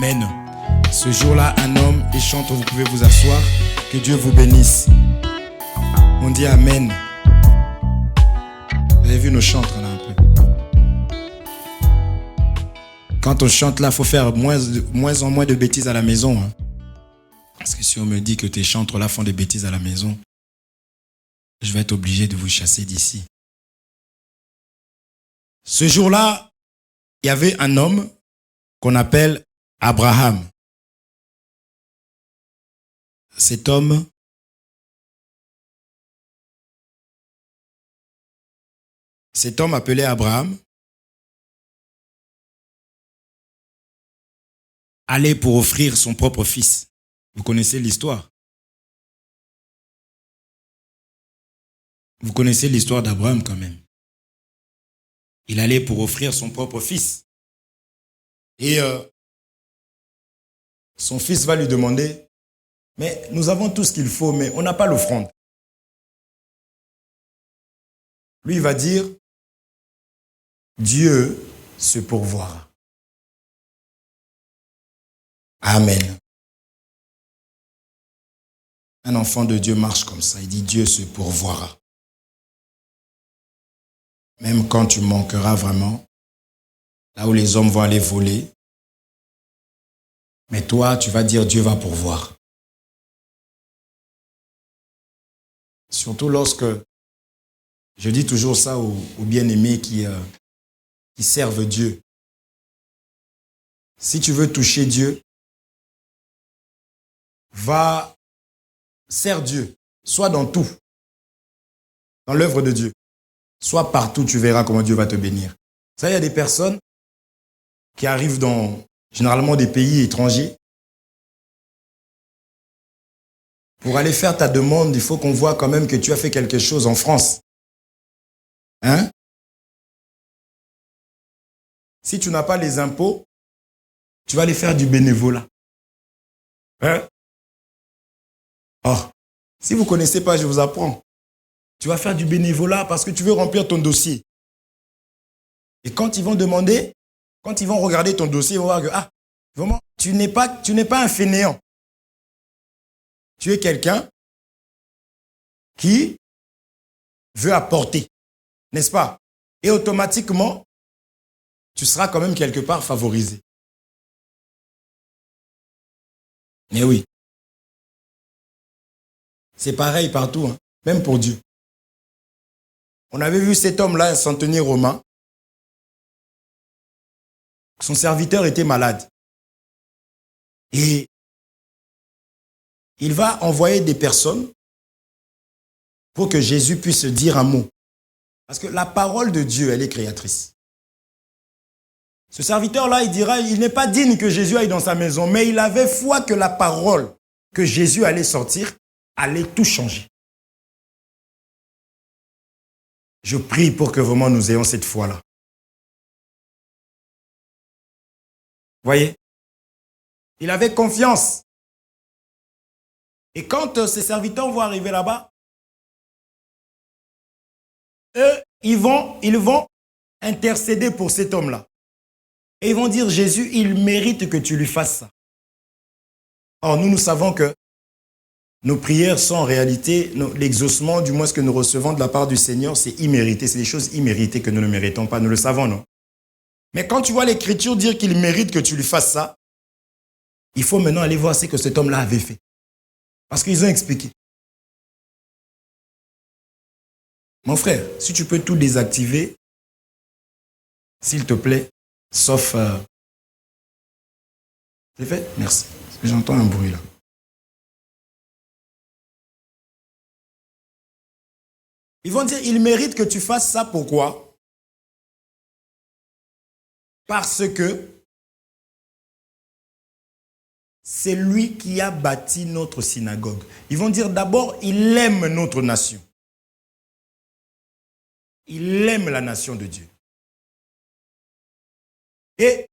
Amen. Ce jour-là, un homme, il chante, vous pouvez vous asseoir. Que Dieu vous bénisse. On dit Amen. Vous avez vu nos chantres là un peu. Quand on chante là, il faut faire moins en moins de bêtises à la maison. Hein. Parce que si on me dit que tes chantres là font des bêtises à la maison, je vais être obligé de vous chasser d'ici. Ce jour-là, il y avait un homme qu'on appelle Abraham. Cet homme appelé Abraham allait pour offrir son propre fils. Vous connaissez l'histoire. Vous connaissez l'histoire d'Abraham quand même. Il allait pour offrir son propre fils. Et son fils va lui demander, mais nous avons tout ce qu'il faut, mais on n'a pas l'offrande. Lui, il va dire, Dieu se pourvoira. Amen. Un enfant de Dieu marche comme ça. Il dit, Dieu se pourvoira. Même quand tu manqueras vraiment, là où les hommes vont aller voler, mais toi, tu vas dire, Dieu va pourvoir. Surtout lorsque, je dis toujours ça aux bien-aimés qui servent Dieu. Si tu veux toucher Dieu, va servir Dieu, soit dans tout, dans l'œuvre de Dieu, soit partout, tu verras comment Dieu va te bénir. Ça, il y a des personnes qui arrivent dans, généralement, des pays étrangers. Pour aller faire ta demande, il faut qu'on voit quand même que tu as fait quelque chose en France. Hein? Si tu n'as pas les impôts, tu vas aller faire du bénévolat. Hein? Oh, si vous ne connaissez pas, je vous apprends. Tu vas faire du bénévolat parce que tu veux remplir ton dossier. Et quand ils vont demander, quand ils vont regarder ton dossier, ils vont voir que, ah, vraiment, tu n'es pas un fainéant. Tu es quelqu'un qui veut apporter, n'est-ce pas? Et automatiquement, tu seras quand même quelque part favorisé. Mais oui. C'est pareil partout, hein, même pour Dieu. On avait vu cet homme-là, un centenier romain. Son serviteur était malade. Et il va envoyer des personnes pour que Jésus puisse dire un mot. Parce que la parole de Dieu, elle est créatrice. Ce serviteur-là, il dira, il n'est pas digne que Jésus aille dans sa maison, mais il avait foi que la parole que Jésus allait sortir allait tout changer. Je prie pour que vraiment nous ayons cette foi-là. Voyez? Il avait confiance. Et quand ces serviteurs vont arriver là-bas, eux, ils vont intercéder pour cet homme-là. Et ils vont dire, Jésus, il mérite que tu lui fasses ça. Or, nous savons que nos prières sont en réalité, l'exaucement, du moins ce que nous recevons de la part du Seigneur, c'est immérité. C'est des choses imméritées que nous ne méritons pas. Nous le savons, non? Mais quand tu vois l'Écriture dire qu'il mérite que tu lui fasses ça, il faut maintenant aller voir ce que cet homme-là avait fait. Parce qu'ils ont expliqué. Mon frère, si tu peux tout désactiver, s'il te plaît, sauf... C'est fait? Merci. Parce que j'entends un bruit là. Ils vont dire, il mérite que tu fasses ça. Pourquoi? Parce que c'est lui qui a bâti notre synagogue. Ils vont dire d'abord, il aime notre nation. Il aime la nation de Dieu. Et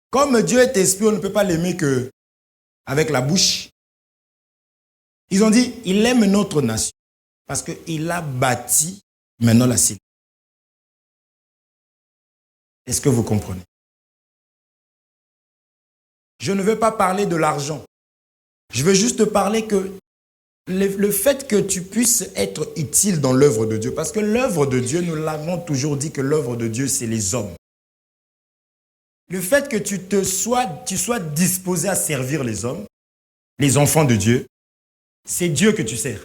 comme Dieu est esprit, on ne peut pas l'aimer qu'avec la bouche. Ils ont dit, il aime notre nation. Parce qu'il a bâti maintenant la synagogue. Est-ce que vous comprenez? je ne veux pas parler de l'argent. Je veux juste te parler que le fait que tu puisses être utile dans l'œuvre de Dieu, parce que l'œuvre de Dieu, nous l'avons toujours dit que l'œuvre de Dieu, c'est les hommes. Le fait que tu sois disposé à servir les hommes, les enfants de Dieu, c'est Dieu que tu sers.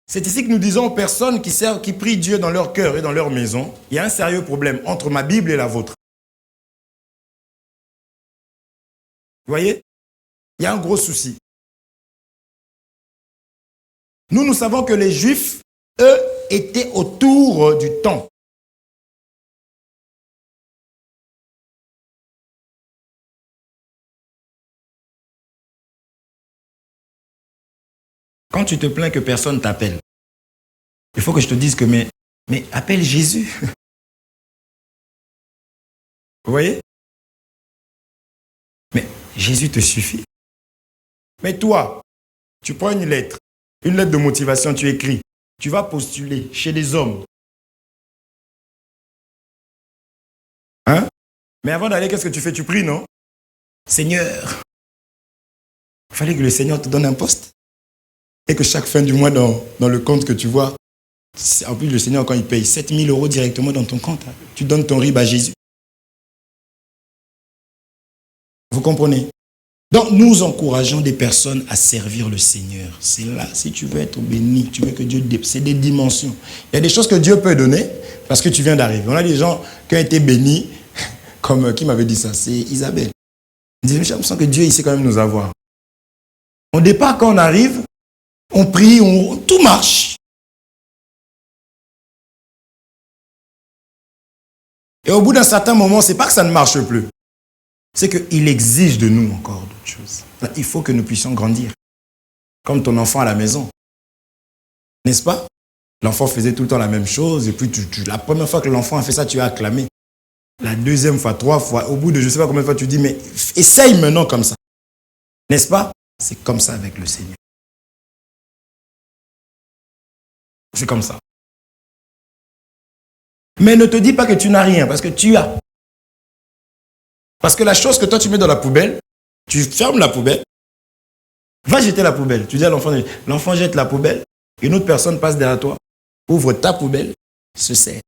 C'est ici que nous disons aux personnes qui prient Dieu dans leur cœur et dans leur maison, il y a un sérieux problème entre ma Bible et la vôtre. Vous voyez? Il y a un gros souci. Nous savons que les Juifs, eux, étaient autour du temple. Quand tu te plains que personne t'appelle, il faut que je te dise que, mais appelle Jésus. Vous voyez? Mais Jésus te suffit. Mais toi, tu prends une lettre de motivation, tu écris. Tu vas postuler chez les hommes. Hein? Mais avant d'aller, qu'est-ce que tu fais? Tu pries, non? Seigneur, il fallait que le Seigneur te donne un poste. Et que chaque fin du mois, dans le compte que tu vois, en plus le Seigneur, quand il paye 7 000 € directement dans ton compte, tu donnes ton RIB à Jésus. Vous comprenez? Donc, nous encourageons des personnes à servir le Seigneur. C'est là, si tu veux être béni, tu veux que Dieu... C'est des dimensions. Il y a des choses que Dieu peut donner parce que tu viens d'arriver. On a des gens qui ont été bénis, comme qui m'avait dit ça? C'est Isabelle. Il dit, j'ai l'impression que Dieu, il sait quand même nous avoir. Au départ, quand on arrive, on prie, tout marche. Et au bout d'un certain moment, ce n'est pas que ça ne marche plus. C'est qu'il exige de nous encore d'autres choses. Il faut que nous puissions grandir. Comme ton enfant à la maison. N'est-ce pas? L'enfant faisait tout le temps la même chose. Et puis, la première fois que l'enfant a fait ça, tu as acclamé. La deuxième fois, 3 fois. Au bout de je ne sais pas combien de fois, tu dis, mais essaye maintenant comme ça. N'est-ce pas? C'est comme ça avec le Seigneur. C'est comme ça. Mais ne te dis pas que tu n'as rien, parce que tu as. Parce que la chose que toi tu mets dans la poubelle, tu fermes la poubelle, va jeter la poubelle. Tu dis à l'enfant jette la poubelle, une autre personne passe derrière toi, ouvre ta poubelle, se sert.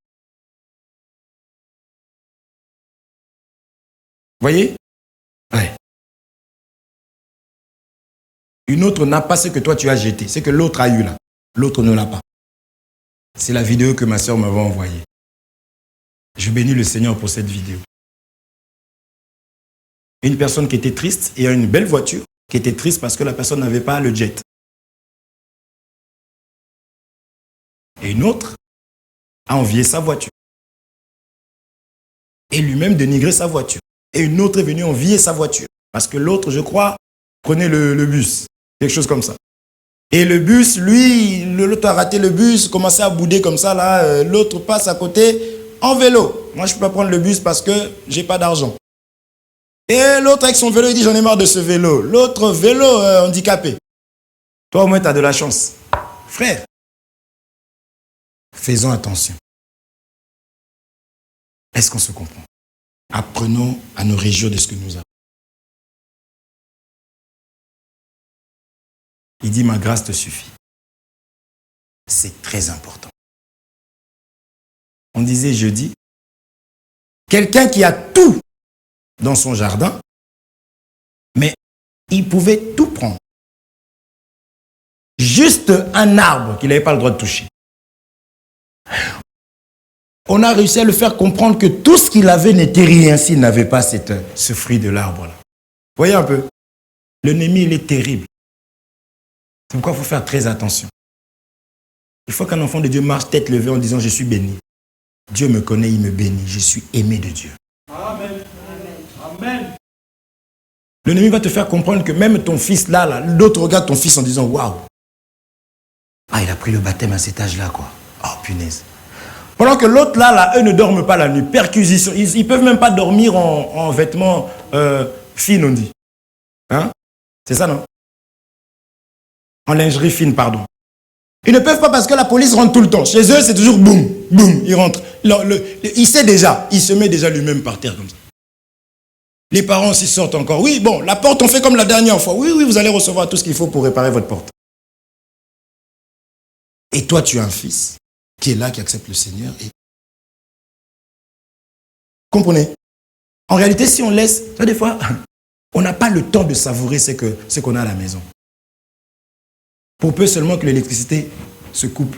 Voyez? Ouais. Une autre n'a pas ce que toi tu as jeté, c'est que l'autre a eu là. L'autre ne l'a pas. C'est la vidéo que ma soeur m'avait envoyée. Je bénis le Seigneur pour cette vidéo. Une personne qui était triste et a une belle voiture, qui était triste parce que la personne n'avait pas le jet. Et une autre a envié sa voiture. Et lui-même dénigré sa voiture. Et une autre est venue envier sa voiture. Parce que l'autre, je crois, prenait le bus. Quelque chose comme ça. Et le bus, lui, l'autre a raté le bus, commençait à bouder comme ça, là. L'autre passe à côté en vélo. Moi, je ne peux pas prendre le bus parce que je n'ai pas d'argent. Et l'autre avec son vélo, il dit, j'en ai marre de ce vélo. L'autre vélo handicapé. Toi, au moins, tu as de la chance. Frère, faisons attention. Est-ce qu'on se comprend? Apprenons à nous réjouir de ce que nous avons. Il dit, ma grâce te suffit. C'est très important. On disait jeudi, quelqu'un qui a tout dans son jardin, mais il pouvait tout prendre. Juste un arbre qu'il n'avait pas le droit de toucher. On a réussi à le faire comprendre que tout ce qu'il avait n'était rien s'il n'avait pas ce fruit de l'arbre-là. Voyez un peu, l'ennemi, il est terrible. C'est pourquoi il faut faire très attention. Il faut qu'un enfant de Dieu marche tête levée en disant, je suis béni. Dieu me connaît, il me bénit. Je suis aimé de Dieu. Amen. Amen. L'ennemi va te faire comprendre que même ton fils là, l'autre regarde ton fils en disant, waouh. Ah, il a pris le baptême à cet âge-là, quoi. Oh, punaise. Pendant que l'autre là, eux ne dorment pas la nuit. Perquisition. Ils ne peuvent même pas dormir en vêtements fines, on dit. Hein? C'est ça, non? En lingerie fine, pardon. Ils ne peuvent pas parce que la police rentre tout le temps. Chez eux, c'est toujours boum, boum, ils rentrent. Il sait déjà, il se met déjà lui-même par terre comme ça. Les parents s'y sortent encore. Oui, bon, la porte, on fait comme la dernière fois. Oui, oui, vous allez recevoir tout ce qu'il faut pour réparer votre porte. Et toi, tu as un fils qui est là, qui accepte le Seigneur. Et... Comprenez? En réalité, si on laisse, des fois, on n'a pas le temps de savourer ce qu'on a à la maison. Pour peu seulement que l'électricité se coupe.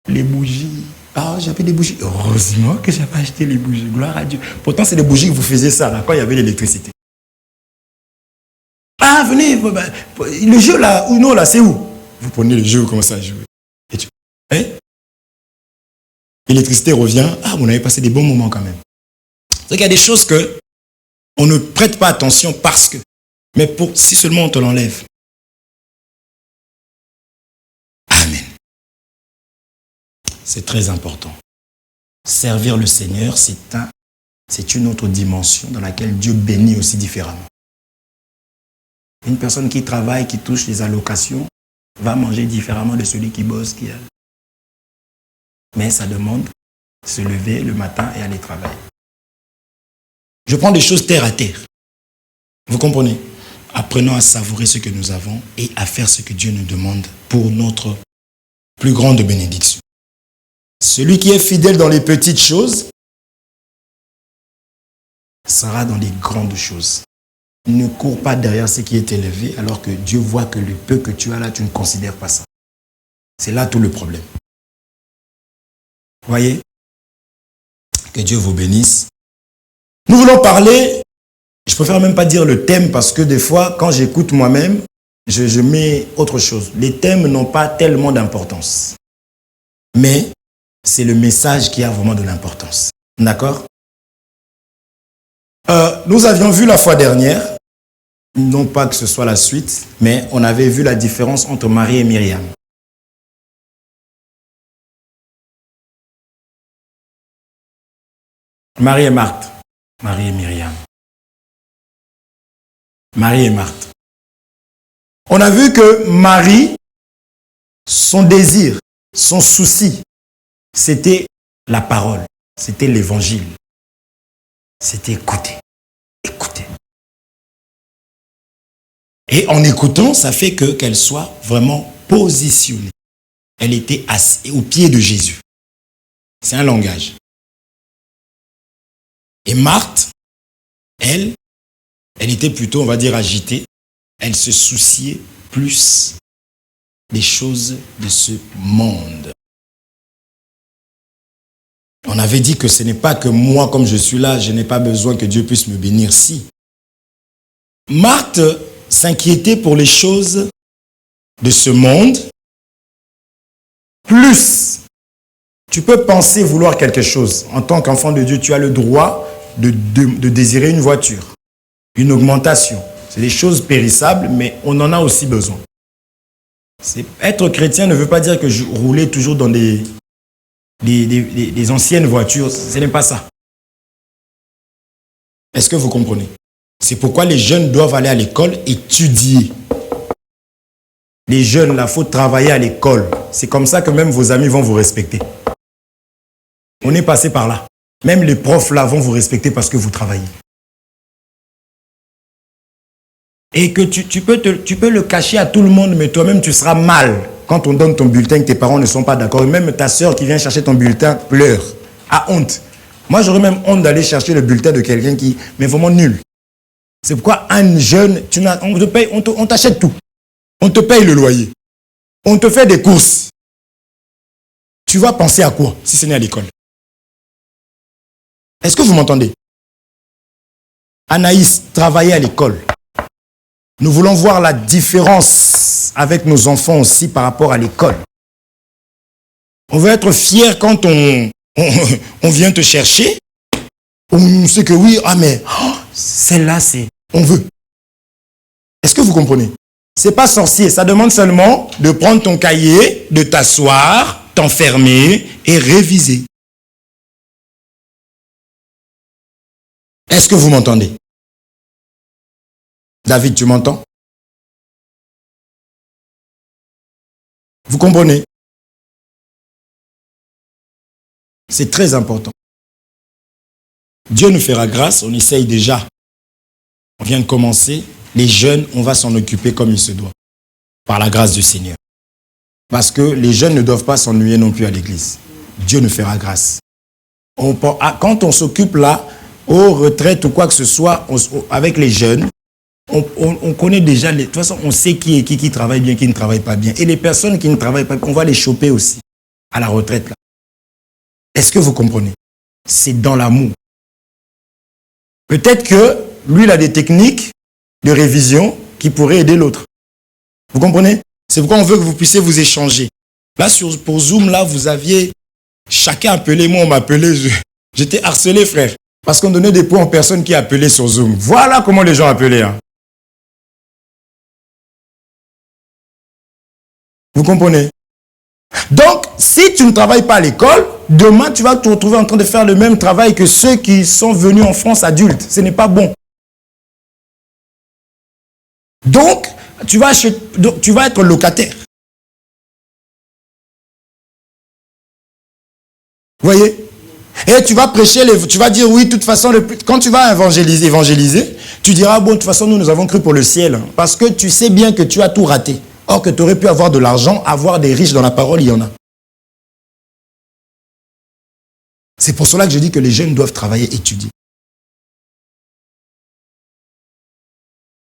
Les bougies. Ah, j'avais des bougies. Heureusement que je n'avais pas acheté les bougies. Gloire à Dieu. Pourtant, c'est des bougies que vous faisiez ça là, quand il y avait l'électricité. Ah, venez. Le jeu là, ou non, là, c'est où? Vous prenez le jeu, vous commencez à jouer. Et tu... Hein? L'électricité revient. Ah, on avait passé des bons moments quand même. C'est qu'il y a des choses que on ne prête pas attention parce que. Mais si seulement on te l'enlève. Amen. C'est très important. Servir le Seigneur, c'est une autre dimension dans laquelle Dieu bénit aussi différemment. Une personne qui travaille, qui touche les allocations, va manger différemment de celui qui bosse, qui a. Mais ça demande de se lever le matin et aller travailler. Je prends des choses terre à terre. Vous comprenez? Apprenons à savourer ce que nous avons et à faire ce que Dieu nous demande pour notre plus grande bénédiction. Celui qui est fidèle dans les petites choses sera dans les grandes choses. Ne cours pas derrière ce qui est élevé alors que Dieu voit que le peu que tu as là, tu ne considères pas ça. C'est là tout le problème. Voyez? Que Dieu vous bénisse. Nous voulons parler, je préfère même pas dire le thème parce que des fois, quand j'écoute moi-même, je mets autre chose. Les thèmes n'ont pas tellement d'importance. Mais c'est le message qui a vraiment de l'importance. D'accord? Nous avions vu la fois dernière, non pas que ce soit la suite, mais on avait vu la différence entre Marie et Myriam. Marie et Marthe. Marie et Myriam. Marie et Marthe. On a vu que Marie, son désir, son souci, c'était la parole, c'était l'évangile. C'était écouter. Écouter. Et en écoutant, ça fait qu'elle soit vraiment positionnée. Elle était assise au pied de Jésus. C'est un langage. Et Marthe, elle était plutôt, on va dire, agitée. Elle se souciait plus des choses de ce monde. On avait dit que ce n'est pas que moi, comme je suis là, je n'ai pas besoin que Dieu puisse me bénir. Si. Marthe s'inquiétait pour les choses de ce monde. Plus, tu peux penser vouloir quelque chose. En tant qu'enfant de Dieu, tu as le droit de désirer une voiture, une augmentation. C'est des choses périssables, mais on en a aussi besoin. Être chrétien ne veut pas dire que je roulais toujours dans des anciennes voitures. Ce n'est pas ça. Est-ce que vous comprenez? C'est pourquoi les jeunes doivent aller à l'école étudier. Les jeunes, là, il faut travailler à l'école. C'est comme ça que même vos amis vont vous respecter. On est passé par là. Même les profs, là, vont vous respecter parce que vous travaillez. Et que tu peux le cacher à tout le monde, mais toi-même, tu seras mal. Quand on donne ton bulletin, que tes parents ne sont pas d'accord. Et même ta soeur qui vient chercher ton bulletin pleure. A honte. Moi, j'aurais même honte d'aller chercher le bulletin de quelqu'un qui est vraiment nul. C'est pourquoi un jeune, on te paye, on t'achète tout. On te paye le loyer. On te fait des courses. Tu vas penser à quoi si ce n'est à l'école? Est-ce que vous m'entendez? Anaïs, travaillez à l'école. Nous voulons voir la différence avec nos enfants aussi par rapport à l'école. On veut être fier quand on vient te chercher. On sait que oui, ah mais celle-là, c'est... On veut. Est-ce que vous comprenez? C'est pas sorcier, ça demande seulement de prendre ton cahier, de t'asseoir, t'enfermer et réviser. Est-ce que vous m'entendez? David, tu m'entends? Vous comprenez? C'est très important. Dieu nous fera grâce, on essaye déjà. On vient de commencer. Les jeunes, on va s'en occuper comme il se doit. Par la grâce du Seigneur. Parce que les jeunes ne doivent pas s'ennuyer non plus à l'église. Dieu nous fera grâce. Quand on s'occupe là, aux retraites ou quoi que ce soit, avec les jeunes, on connaît déjà, de toute façon, on sait qui travaille bien, qui ne travaille pas bien. Et les personnes qui ne travaillent pas bien, on va les choper aussi à la retraite là. Est-ce que vous comprenez? C'est dans l'amour. Peut-être que lui, il a des techniques de révision qui pourraient aider l'autre. Vous comprenez? C'est pourquoi on veut que vous puissiez vous échanger. Là, pour Zoom, là, vous aviez... Chacun appelé, moi, on m'appelait. J'étais harcelé, frère. Parce qu'on donnait des points aux personnes qui appelaient sur Zoom. Voilà comment les gens appelaient. Hein. Vous comprenez? Donc, si tu ne travailles pas à l'école, demain, tu vas te retrouver en train de faire le même travail que ceux qui sont venus en France adultes. Ce n'est pas bon. Donc, tu vas être locataire. Vous voyez? Et tu vas prêcher, tu vas dire oui, de toute façon, quand tu vas évangéliser, tu diras, bon, de toute façon, nous avons cru pour le ciel. Hein, parce que tu sais bien que tu as tout raté. Or que tu aurais pu avoir de l'argent, avoir des riches dans la parole, il y en a. C'est pour cela que je dis que les jeunes doivent travailler, étudier.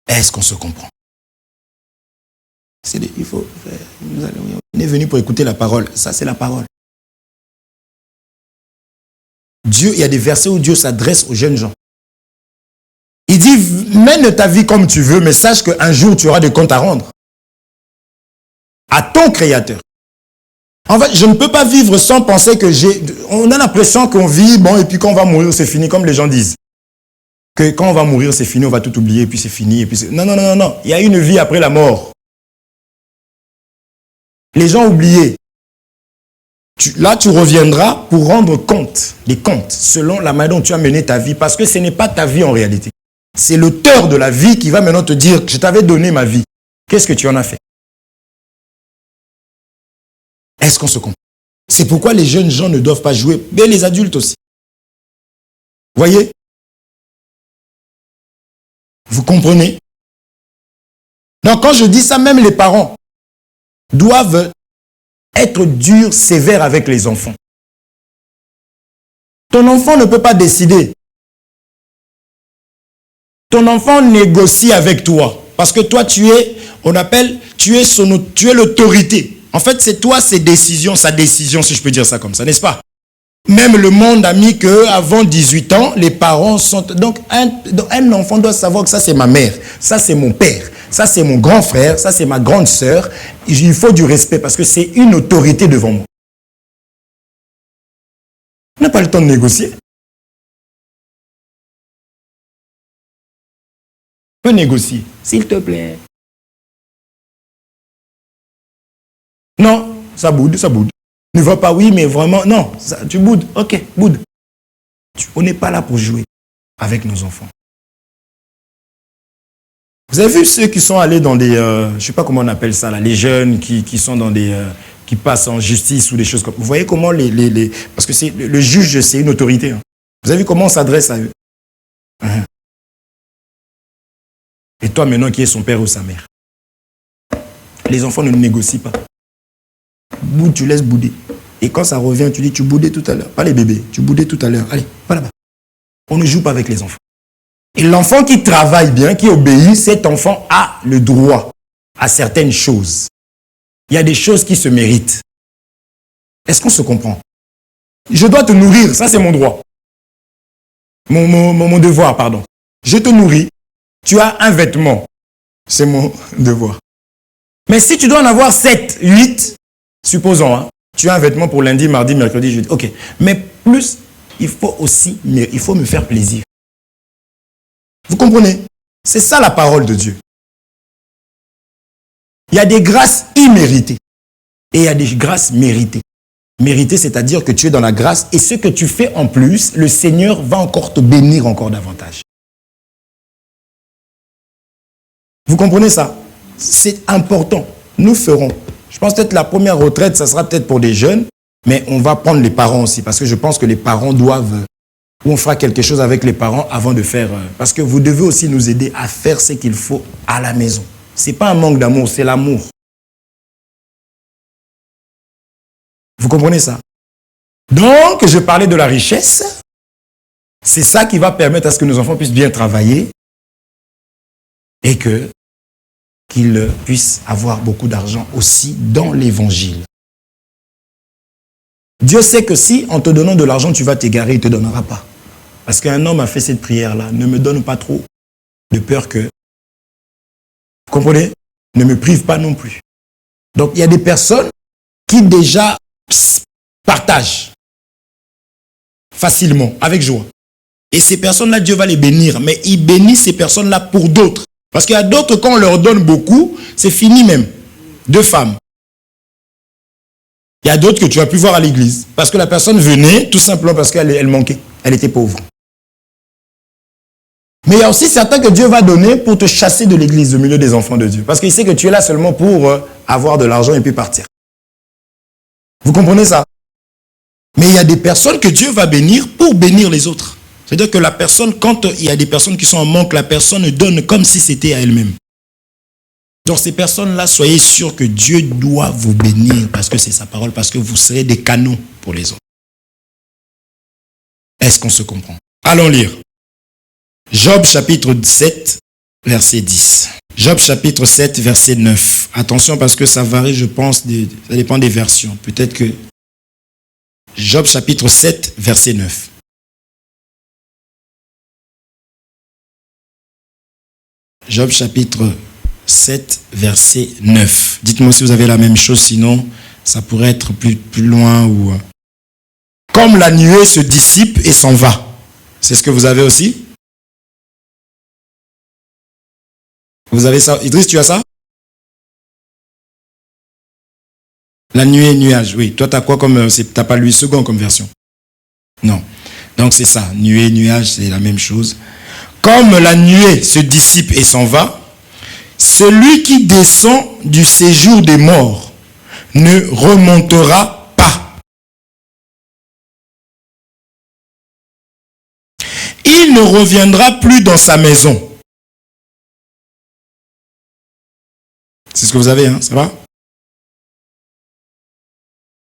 Est-ce qu'on se comprend? On est venu pour écouter la parole. Ça, c'est la parole. Dieu, il y a des versets où Dieu s'adresse aux jeunes gens. Il dit, mène ta vie comme tu veux, mais sache qu'un jour, tu auras des comptes à rendre. À ton Créateur. En fait, je ne peux pas vivre sans penser que on a l'impression qu'on vit, bon, et puis quand on va mourir, c'est fini, comme les gens disent. Que quand on va mourir, c'est fini, on va tout oublier, et puis c'est fini. Et puis non, non, non, non, non. Il y a une vie après la mort. Les gens oubliés. Là, tu reviendras pour rendre compte, des comptes, selon la manière dont tu as mené ta vie. Parce que ce n'est pas ta vie en réalité. C'est l'auteur de la vie qui va maintenant te dire, je t'avais donné ma vie. Qu'est-ce que tu en as fait? Est-ce qu'on se comprend? C'est pourquoi les jeunes gens ne doivent pas jouer, mais les adultes aussi. Vous voyez? Vous comprenez? Donc quand je dis ça, même les parents doivent être durs, sévères avec les enfants. Ton enfant ne peut pas décider. Ton enfant négocie avec toi. Parce que toi, tu es l'autorité. En fait, c'est toi, sa décision, si je peux dire ça comme ça, n'est-ce pas? Même le monde a mis qu'avant 18 ans, les parents sont... Donc, un enfant doit savoir que ça, c'est ma mère, ça, c'est mon père, ça, c'est mon grand frère, ça, c'est ma grande sœur. Il faut du respect parce que c'est une autorité devant moi. On n'a pas le temps de négocier. On peut négocier, s'il te plaît. Non, ça boude, ça boude. Ne va pas, oui, mais vraiment, non, ça, tu boudes, ok, boude. On n'est pas là pour jouer avec nos enfants. Vous avez vu ceux qui sont allés dans des, je ne sais pas comment on appelle ça, là, les jeunes qui sont dans des, qui passent en justice ou des choses comme ça. Vous voyez comment parce que le juge, c'est une autorité. Hein. Vous avez vu comment on s'adresse à eux. Et toi maintenant qui es son père ou sa mère. Les enfants ne négocient pas. Boude, tu laisses bouder. Et quand ça revient, tu dis, tu boudais tout à l'heure. Pas les bébés, tu boudais tout à l'heure. Allez, va là-bas. On ne joue pas avec les enfants. Et l'enfant qui travaille bien, qui obéit, cet enfant a le droit à certaines choses. Il y a des choses qui se méritent. Est-ce qu'on se comprend? Je dois te nourrir, ça c'est mon droit. Mon devoir, pardon. Je te nourris, tu as un vêtement. C'est mon devoir. Mais si tu dois en avoir 7, 8, supposons, hein, tu as un vêtement pour lundi, mardi, mercredi, jeudi. Ok. Mais plus, il faut me faire plaisir. Vous comprenez? C'est ça la parole de Dieu. Il y a des grâces imméritées. Et il y a des grâces méritées. Méritées, c'est-à-dire que tu es dans la grâce et ce que tu fais en plus, le Seigneur va encore te bénir encore davantage. Vous comprenez ça? C'est important. Nous ferons. Je pense peut-être la première retraite, ça sera peut-être pour des jeunes, mais on va prendre les parents aussi, parce que je pense que les parents doivent ou on fera quelque chose avec les parents avant de faire... parce que vous devez aussi nous aider à faire ce qu'il faut à la maison. Ce n'est pas un manque d'amour, c'est l'amour. Vous comprenez ça? Donc, je parlais de la richesse. C'est ça qui va permettre à ce que nos enfants puissent bien travailler et qu'ils puissent avoir beaucoup d'argent aussi dans l'évangile. Dieu sait que si en te donnant de l'argent, tu vas t'égarer, il ne te donnera pas. Parce qu'un homme a fait cette prière-là. Ne me donne pas trop de peur que... Vous comprenez? Ne me prive pas non plus. Donc, il y a des personnes qui déjà partagent facilement, avec joie. Et ces personnes-là, Dieu va les bénir. Mais il bénit ces personnes-là pour d'autres. Parce qu'il y a d'autres, quand on leur donne beaucoup, c'est fini même. 2 femmes. Il y a d'autres que tu as pu voir à l'église. Parce que la personne venait tout simplement parce qu'elle manquait. Elle était pauvre. Mais il y a aussi certains que Dieu va donner pour te chasser de l'église au milieu des enfants de Dieu. Parce qu'il sait que tu es là seulement pour avoir de l'argent et puis partir. Vous comprenez ça? Mais il y a des personnes que Dieu va bénir pour bénir les autres. C'est-à-dire que la personne, quand il y a des personnes qui sont en manque, la personne donne comme si c'était à elle-même. Donc ces personnes-là, soyez sûrs que Dieu doit vous bénir parce que c'est sa parole, parce que vous serez des canaux pour les autres. Est-ce qu'on se comprend? Allons lire. Job chapitre 7, verset 10. Job chapitre 7, verset 9. Attention parce que ça varie, je pense, ça dépend des versions. Peut-être que... Job chapitre 7, verset 9. Job chapitre 7, verset 9. Dites-moi si vous avez la même chose, sinon ça pourrait être plus loin. Ou... Comme la nuée se dissipe et s'en va. C'est ce que vous avez aussi? Vous avez ça? Idriss, tu as ça? La nuée, nuage, oui. Toi, tu as quoi comme... Tu n'as pas Louis II comme version? Non. Donc, c'est ça. Nuée, nuage, c'est la même chose. Comme la nuée se dissipe et s'en va, celui qui descend du séjour des morts ne remontera pas. Il ne reviendra plus dans sa maison. C'est ce que vous avez, hein? Ça va?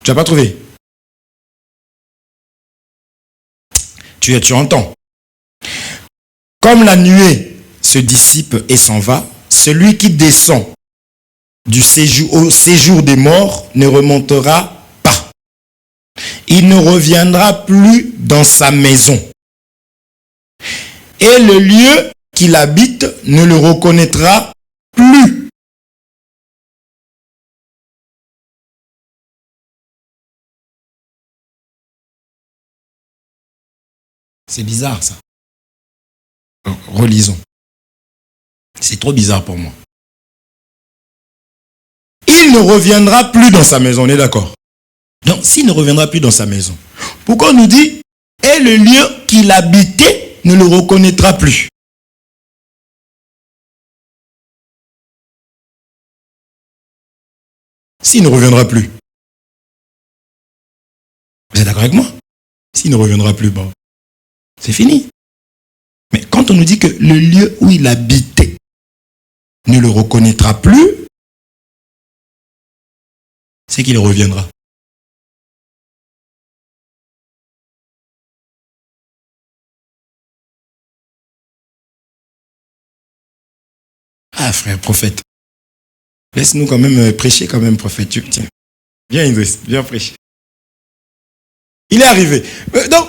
Tu n'as pas trouvé? Tu entends. Comme la nuée se dissipe et s'en va, celui qui descend au séjour des morts ne remontera pas. Il ne reviendra plus dans sa maison. Et le lieu qu'il habite ne le reconnaîtra plus. C'est bizarre ça. Relisons. C'est trop bizarre pour moi. Il ne reviendra plus dans sa maison, on est d'accord? Donc, s'il ne reviendra plus dans sa maison, pourquoi on nous dit « et le lieu qu'il habitait ne le reconnaîtra plus » ? S'il ne reviendra plus. Vous êtes d'accord avec moi? S'il ne reviendra plus, bon, c'est fini. Mais quand on nous dit que le lieu où il habitait ne le reconnaîtra plus, c'est qu'il reviendra. Ah frère, prophète. Laisse-nous quand même prêcher quand même, prophète. Tiens. Viens Idriss, viens prêcher. Il est arrivé. Donc,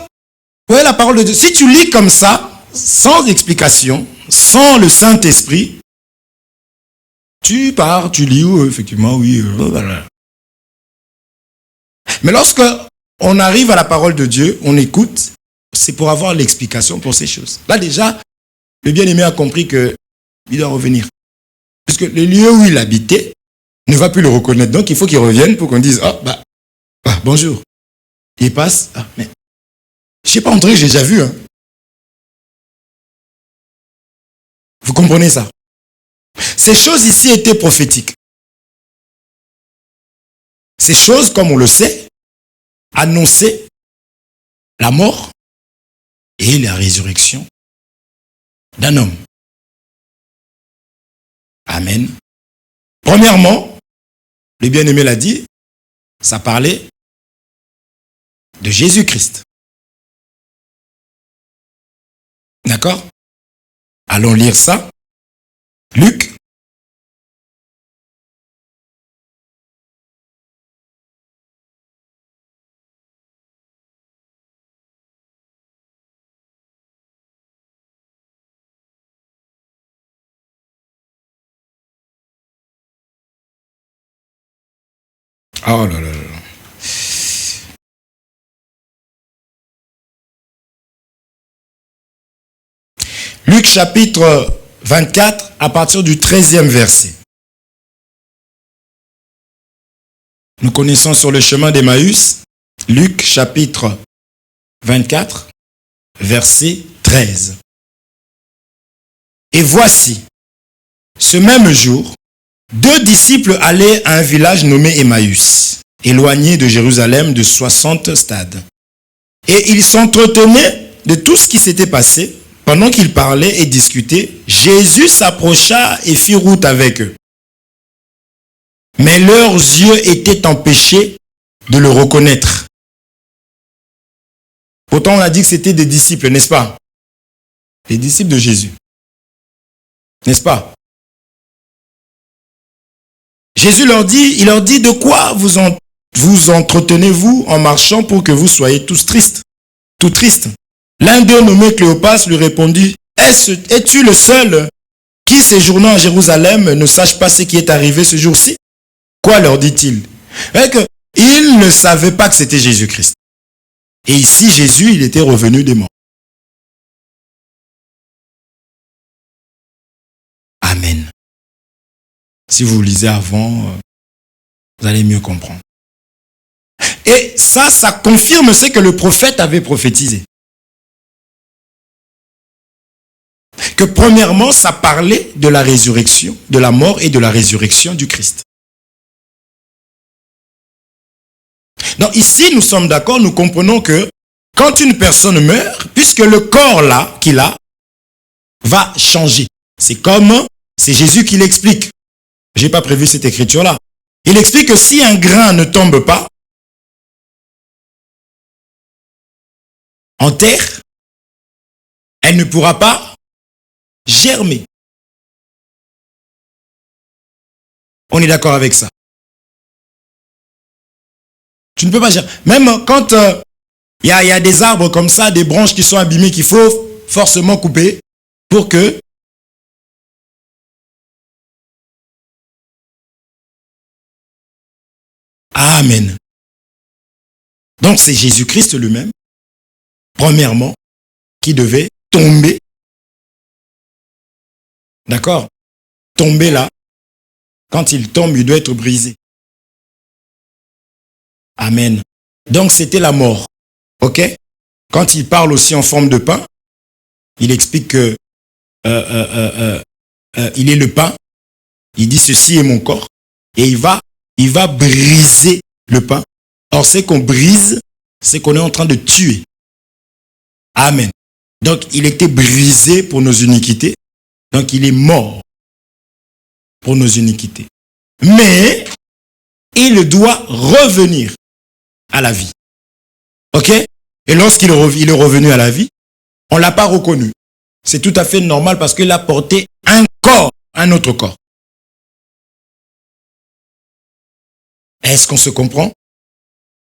vous voyez la parole de Dieu. Si tu lis comme ça, sans explication, sans le Saint-Esprit, tu pars, tu lis, effectivement, oui. Voilà. Mais lorsque on arrive à la parole de Dieu, on écoute, c'est pour avoir l'explication pour ces choses. Là déjà, le bien-aimé a compris qu'il doit revenir. Puisque le lieu où il habitait ne va plus le reconnaître. Donc il faut qu'il revienne pour qu'on dise, oh, bonjour. Il passe, mais je ne sais pas, André, j'ai déjà vu. Hein. Vous comprenez ça? Ces choses ici étaient prophétiques. Ces choses, comme on le sait, annonçaient la mort et la résurrection d'un homme. Amen. Premièrement, le bien-aimé l'a dit, ça parlait de Jésus-Christ. D'accord? Allons lire ça. Luc. Oh là là là. Luc chapitre 24 à partir du 13e verset. Nous connaissons sur le chemin d'Emmaüs, Luc chapitre 24, verset 13. Et voici, ce même jour, 2 disciples allaient à un village nommé Emmaüs, éloigné de Jérusalem de 60 stades. Et ils s'entretenaient de tout ce qui s'était passé. Pendant qu'ils parlaient et discutaient, Jésus s'approcha et fit route avec eux. Mais leurs yeux étaient empêchés de le reconnaître. Pourtant, on a dit que c'était des disciples, n'est-ce pas? Les disciples de Jésus. N'est-ce pas? Jésus leur dit, il leur dit, de quoi vous entretenez-vous en marchant pour que vous soyez tous tristes, tout tristes? L'un d'eux, nommé Cléopas, lui répondit, es-tu le seul qui, séjournant à Jérusalem, ne sache pas ce qui est arrivé ce jour-ci? Quoi, leur dit-il? Ils ne savaient pas que c'était Jésus-Christ. Et ici, Jésus, il était revenu des morts. Amen. Si vous lisez avant, vous allez mieux comprendre. Et ça confirme ce que le prophète avait prophétisé. Que premièrement, ça parlait de la résurrection, de la mort et de la résurrection du Christ. Donc ici, nous sommes d'accord, nous comprenons que quand une personne meurt, puisque le corps là qu'il a va changer. C'est Jésus qui l'explique. Je n'ai pas prévu cette écriture-là. Il explique que si un grain ne tombe pas en terre, elle ne pourra pas germer. On est d'accord avec ça. Tu ne peux pas germer. Même quand il y a des arbres comme ça, des branches qui sont abîmées, qu'il faut forcément couper pour que Amen. Donc c'est Jésus-Christ lui-même, premièrement, qui devait tomber. D'accord? Tomber là. Quand il tombe, il doit être brisé. Amen. Donc c'était la mort. Ok? Quand il parle aussi en forme de pain, il explique que il est le pain. Il dit ceci est mon corps. Et il va briser le pain. Or, c'est qu'on brise, c'est qu'on est en train de tuer. Amen. Donc, il était brisé pour nos iniquités. Donc, il est mort pour nos iniquités. Mais, il doit revenir à la vie. Ok? Et lorsqu'il est revenu à la vie, on ne l'a pas reconnu. C'est tout à fait normal parce qu'il a porté un corps, un autre corps. Est-ce qu'on se comprend?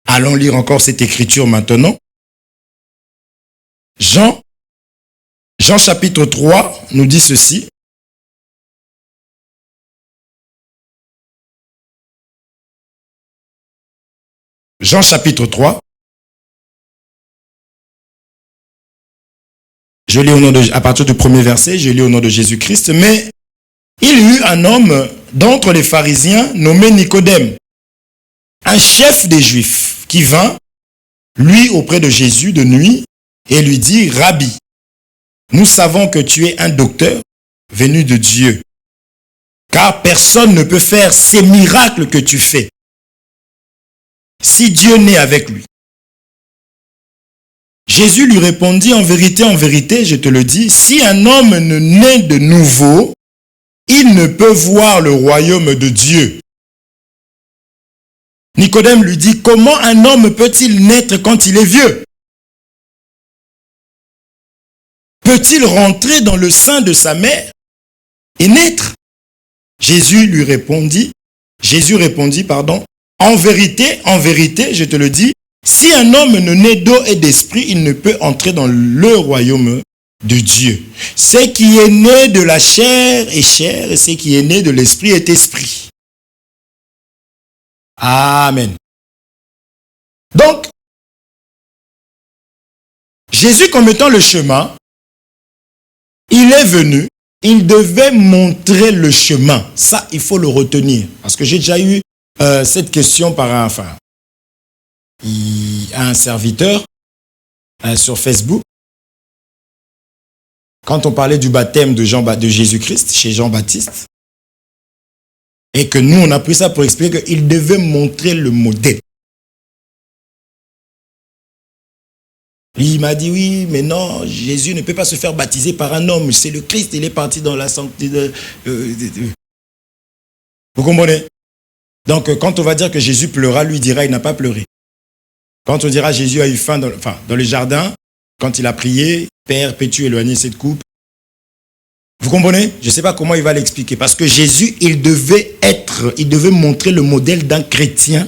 Allons lire encore cette écriture maintenant. Jean chapitre 3 nous dit ceci. Jean chapitre 3. Je lis à partir du premier verset, je lis au nom de Jésus-Christ. Mais il y eut un homme d'entre les pharisiens nommé Nicodème, un chef des Juifs, qui vint, lui, auprès de Jésus de nuit, et lui dit, Rabbi, nous savons que tu es un docteur venu de Dieu, car personne ne peut faire ces miracles que tu fais, si Dieu n'est avec lui. Jésus lui répondit, en vérité, je te le dis, si un homme ne naît de nouveau, il ne peut voir le royaume de Dieu. Nicodème lui dit, comment un homme peut-il naître quand il est vieux? Peut-il rentrer dans le sein de sa mère et naître? Jésus répondit, en vérité, je te le dis, si un homme ne naît d'eau et d'esprit, il ne peut entrer dans le royaume de Dieu. Ce qui est né de la chair est chair, et ce qui est né de l'esprit est esprit. Amen. Donc, Jésus, comme étant le chemin, il est venu, il devait montrer le chemin. Ça, il faut le retenir. Parce que j'ai déjà eu cette question par un serviteur sur Facebook. Quand on parlait du baptême de Jésus-Christ chez Jean-Baptiste, et que nous, on a pris ça pour expliquer qu'il devait montrer le modèle. Il m'a dit, oui, mais non, Jésus ne peut pas se faire baptiser par un homme. C'est le Christ, il est parti dans la sanctité. Vous comprenez? Donc, quand on va dire que Jésus pleura, lui dira, il n'a pas pleuré. Quand on dira, Jésus a eu faim dans le jardin, quand il a prié, Père, peux-tu éloigner cette coupe? Vous comprenez? Je ne sais pas comment il va l'expliquer. Parce que Jésus, il devait montrer le modèle d'un chrétien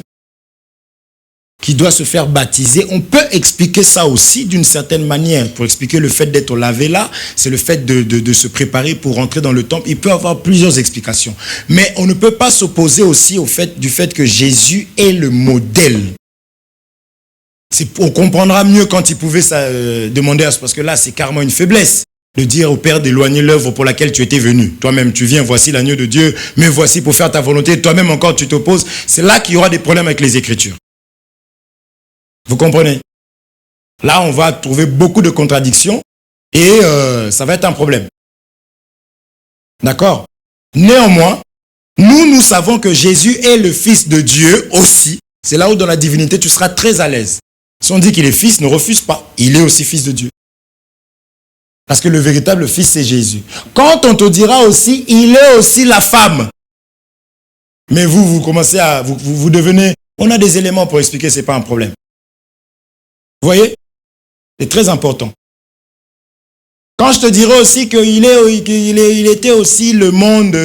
qui doit se faire baptiser. On peut expliquer ça aussi d'une certaine manière. Pour expliquer le fait d'être lavé là, c'est le fait de se préparer pour rentrer dans le temple. Il peut y avoir plusieurs explications. Mais on ne peut pas s'opposer aussi du fait que Jésus est le modèle. On comprendra mieux quand il pouvait demander à ce, parce que là, c'est carrément une faiblesse de dire au Père d'éloigner l'œuvre pour laquelle tu étais venu. Toi-même, tu viens, voici l'agneau de Dieu, mais voici pour faire ta volonté. Toi-même encore, tu t'opposes. C'est là qu'il y aura des problèmes avec les Écritures. Vous comprenez? Là, on va trouver beaucoup de contradictions et ça va être un problème. D'accord? Néanmoins, nous savons que Jésus est le Fils de Dieu aussi. C'est là où dans la divinité, tu seras très à l'aise. Si on dit qu'il est fils, ne refuse pas. Il est aussi fils de Dieu. Parce que le véritable fils, c'est Jésus. Quand on te dira aussi, il est aussi la femme. Mais vous commencez à... Vous devenez... On a des éléments pour expliquer, ce n'est pas un problème. Vous voyez? C'est très important. Quand je te dirai aussi qu'il était aussi le monde,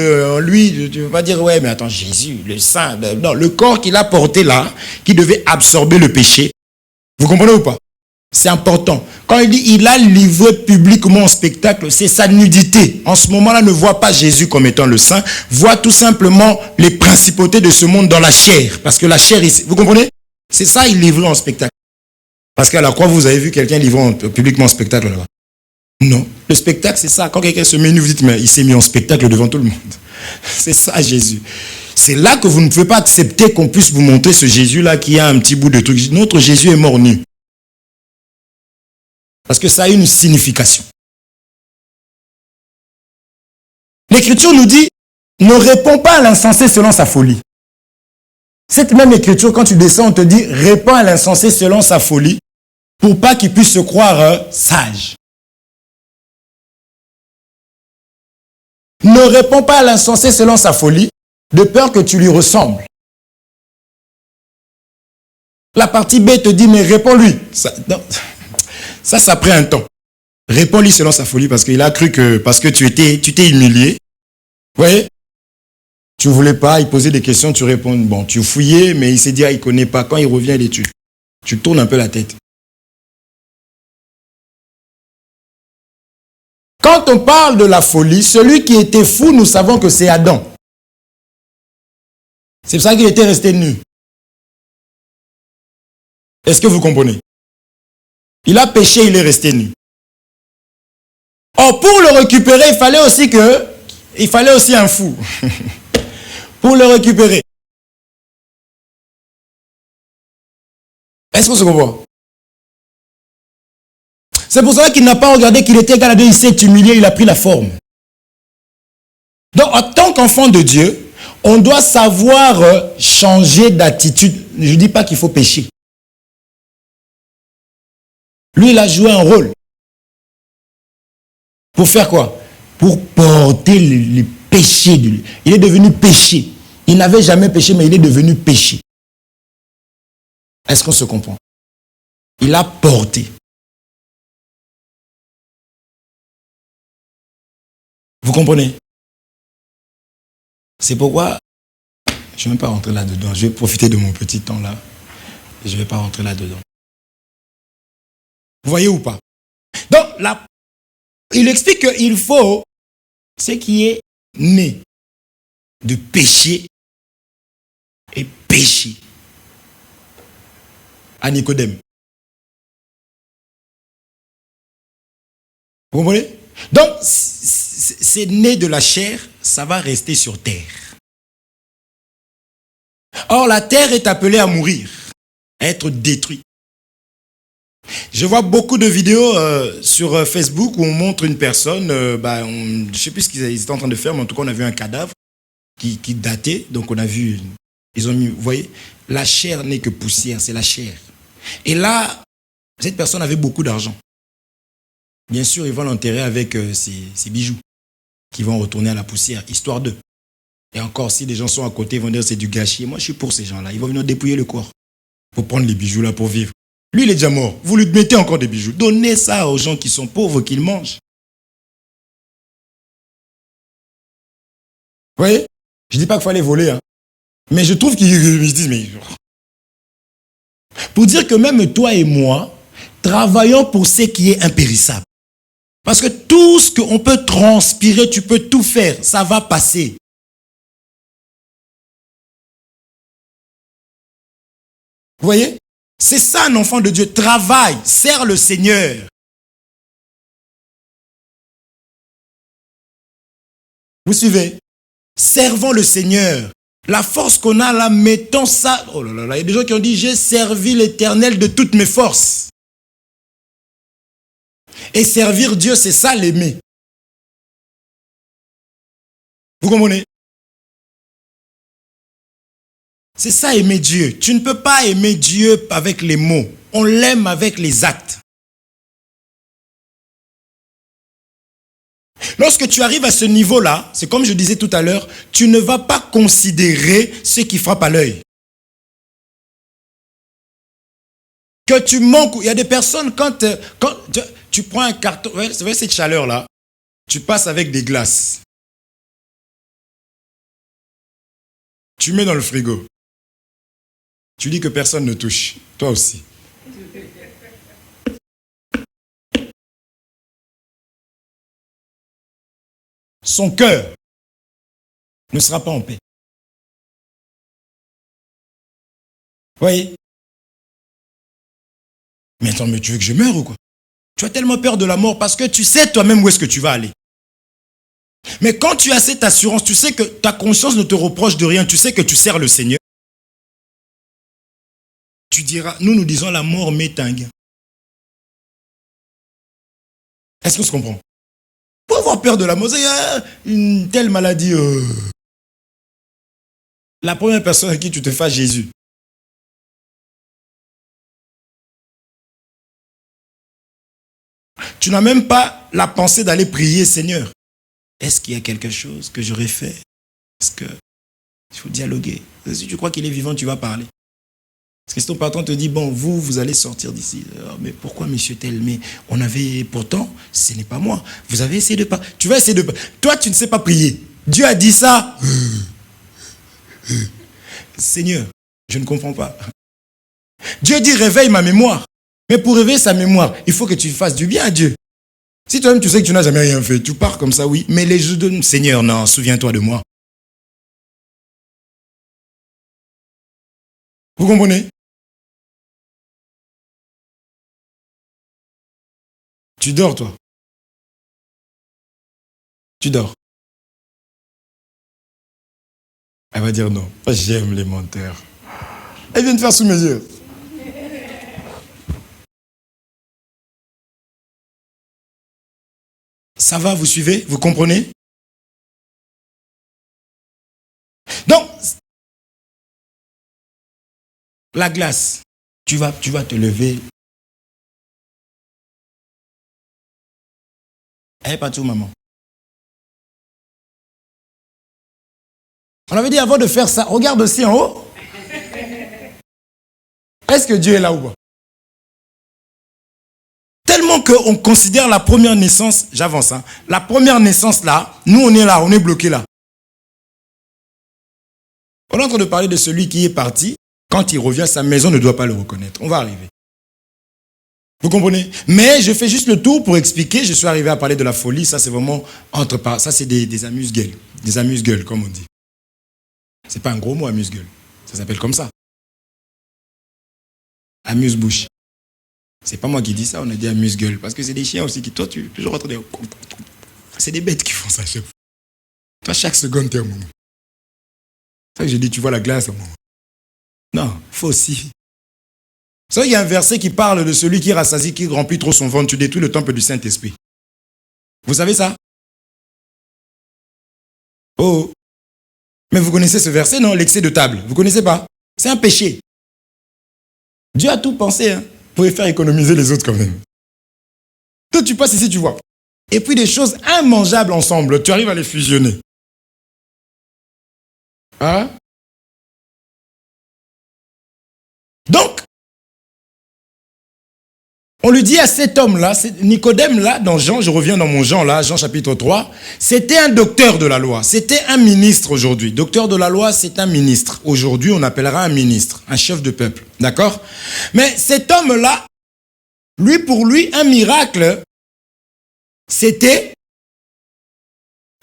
lui, tu ne veux pas dire, ouais, mais attends, Jésus, le Saint, non, le corps qu'il a porté là, qui devait absorber le péché. Vous comprenez ou pas? C'est important. Quand il dit il a livré publiquement en spectacle, c'est sa nudité. En ce moment-là, ne voit pas Jésus comme étant le Saint, voit tout simplement les principautés de ce monde dans la chair. Parce que la chair ici, vous comprenez? C'est ça, il livrait en spectacle. Parce qu'à la croix, vous avez vu quelqu'un livrer publiquement en spectacle là-bas? Non. Le spectacle, c'est ça. Quand quelqu'un se met nu, vous dites, mais il s'est mis en spectacle devant tout le monde. C'est ça, Jésus. C'est là que vous ne pouvez pas accepter qu'on puisse vous montrer ce Jésus-là qui a un petit bout de truc. Notre Jésus est mort nu. Parce que ça a une signification. L'Écriture nous dit, ne réponds pas à l'insensé selon sa folie. Cette même Écriture, quand tu descends, on te dit, réponds à l'insensé selon sa folie, pour pas qu'il puisse se croire sage. Ne réponds pas à l'insensé selon sa folie, de peur que tu lui ressembles. La partie B te dit, mais réponds-lui. Ça prend un temps. Réponds-lui selon sa folie, parce qu'il a cru que, parce que tu t'es humilié. Vous voyez? Tu ne voulais pas, il posait des questions, tu réponds. Bon, tu fouillais, mais il s'est dit, il ne connaît pas. Quand il revient, il est tue. Tu tournes un peu la tête. Quand on parle de la folie, celui qui était fou, nous savons que c'est Adam. C'est pour ça qu'il était resté nu. Est-ce que vous comprenez? Il a péché, il est resté nu. Or, pour le récupérer, il fallait aussi un fou. Pour le récupérer. Est-ce que vous comprenez? C'est pour ça qu'il n'a pas regardé qu'il était égal à Dieu, il s'est humilié, il a pris la forme. Donc, en tant qu'enfant de Dieu, on doit savoir changer d'attitude. Je ne dis pas qu'il faut pécher. Lui, il a joué un rôle. Pour faire quoi? Pour porter les péchés de lui. Il est devenu péché. Il n'avait jamais péché, mais il est devenu péché. Est-ce qu'on se comprend? Il a porté. Vous comprenez? C'est pourquoi je ne vais même pas rentrer là-dedans. Je vais profiter de mon petit temps là. Et je ne vais pas rentrer là-dedans. Vous voyez ou pas? Donc, là, il explique qu'il faut ce qui est né de péché et péché. À Nicodème. Vous comprenez? Donc, c'est né de la chair, ça va rester sur terre. Or, la terre est appelée à mourir, à être détruite. Je vois beaucoup de vidéos sur Facebook où on montre une personne, je ne sais plus ce qu'ils étaient en train de faire, mais en tout cas, on a vu un cadavre qui datait. Donc, on a vu, ils ont mis, vous voyez, la chair n'est que poussière, c'est la chair. Et là, cette personne avait beaucoup d'argent. Bien sûr, ils vont l'enterrer avec ses bijoux qui vont retourner à la poussière, histoire d'eux. Et encore, si les gens sont à côté, ils vont dire c'est du gâchis. Moi, je suis pour ces gens-là. Ils vont venir dépouiller le corps pour prendre les bijoux là pour vivre. Lui, il est déjà mort. Vous lui mettez encore des bijoux. Donnez ça aux gens qui sont pauvres, qu'ils mangent. Vous voyez? Je ne dis pas qu'il fallait voler, hein. Mais je trouve qu'ils se disent, mais... Pour dire que même toi et moi, travaillons pour ce qui est impérissable. Parce que tout ce qu'on peut transpirer, tu peux tout faire. Ça va passer. Vous voyez? C'est ça un enfant de Dieu. Travaille, sert le Seigneur. Vous suivez? Servons le Seigneur. La force qu'on a là, mettons ça. Oh là là, il y a des gens qui ont dit, j'ai servi l'Éternel de toutes mes forces. Et servir Dieu, c'est ça l'aimer. Vous comprenez? C'est ça aimer Dieu. Tu ne peux pas aimer Dieu avec les mots. On l'aime avec les actes. Lorsque tu arrives à ce niveau-là, c'est comme je disais tout à l'heure, tu ne vas pas considérer ce qui frappe à l'œil. Que tu manques, il y a des personnes, quand tu prends un carton, c'est vrai cette chaleur-là, tu passes avec des glaces. Tu mets dans le frigo. Tu dis que personne ne touche. Toi aussi. Son cœur ne sera pas en paix. Vous voyez? Mais attends, mais tu veux que je meure ou quoi? Tu as tellement peur de la mort parce que tu sais toi-même où est-ce que tu vas aller. Mais quand tu as cette assurance, tu sais que ta conscience ne te reproche de rien, tu sais que tu sers le Seigneur. Tu diras, nous disons la mort m'étingue. Est-ce qu'on se comprend? Pour avoir peur de la mort, il y a une telle maladie. La première personne à qui tu te fasses, Jésus. Tu n'as même pas la pensée d'aller prier, Seigneur. Est-ce qu'il y a quelque chose que j'aurais fait? Est-ce que il faut dialoguer? Si tu crois qu'il est vivant, tu vas parler. Parce que si ton patron te dit, bon, vous allez sortir d'ici. Mais pourquoi, monsieur tel? Mais on avait, pourtant, ce n'est pas moi. Vous avez essayé de pas. Tu vas essayer de pas. Toi, tu ne sais pas prier. Dieu a dit ça. Seigneur, je ne comprends pas. Dieu dit, réveille ma mémoire. Mais pour réveiller sa mémoire, il faut que tu fasses du bien à Dieu. Si toi-même tu sais que tu n'as jamais rien fait, tu pars comme ça, oui. Mais les jours de Seigneur, non, souviens-toi de moi. Vous comprenez? Tu dors, toi. Tu dors. Elle va dire non. J'aime les menteurs. Elle vient de faire sous mes yeux. Ça va, vous suivez? Vous comprenez? Donc, la glace, tu vas te lever. Elle n'est pas tout, maman. On avait dit avant de faire ça, regarde aussi en haut. Est-ce que Dieu est là ou pas? Tellement qu'on considère la première naissance, j'avance, hein, la première naissance là, nous on est là, on est bloqué là. On est en train de parler de celui qui est parti, quand il revient, sa maison ne doit pas le reconnaître. On va arriver. Vous comprenez? Mais je fais juste le tour pour expliquer, je suis arrivé à parler de la folie, ça c'est vraiment ça c'est des amuse-gueules. Des amuse-gueules, comme on dit. C'est pas un gros mot, amuse-gueule. Ça s'appelle comme ça. Amuse-bouche. C'est pas moi qui dis ça, on a dit amuse-gueule. Parce que c'est des chiens aussi qui, toi, tu es toujours en train de... C'est des bêtes qui font ça chaque fois. Toi, chaque seconde, t'es un moment. C'est ça que je dis, tu vois la glace un moment. Non, il faut aussi. Vous savez, il y a un verset qui parle de celui qui rassasie, qui remplit trop son ventre, tu détruis le temple du Saint-Esprit. Vous savez ça? Oh. Mais vous connaissez ce verset, non? L'excès de table. Vous connaissez pas? C'est un péché. Dieu a tout pensé, hein. Vous pouvez faire économiser les autres quand même. Toi, tu passes ici, tu vois. Et puis des choses immangeables ensemble, tu arrives à les fusionner. Hein? Donc, on lui dit à cet homme-là, Nicodème-là, dans Jean, je reviens dans mon Jean là, Jean chapitre 3, c'était un docteur de la loi, c'était un ministre aujourd'hui. Docteur de la loi, c'est un ministre. Aujourd'hui, on appellera un ministre, un chef de peuple. D'accord? Mais cet homme-là, pour lui, un miracle, c'était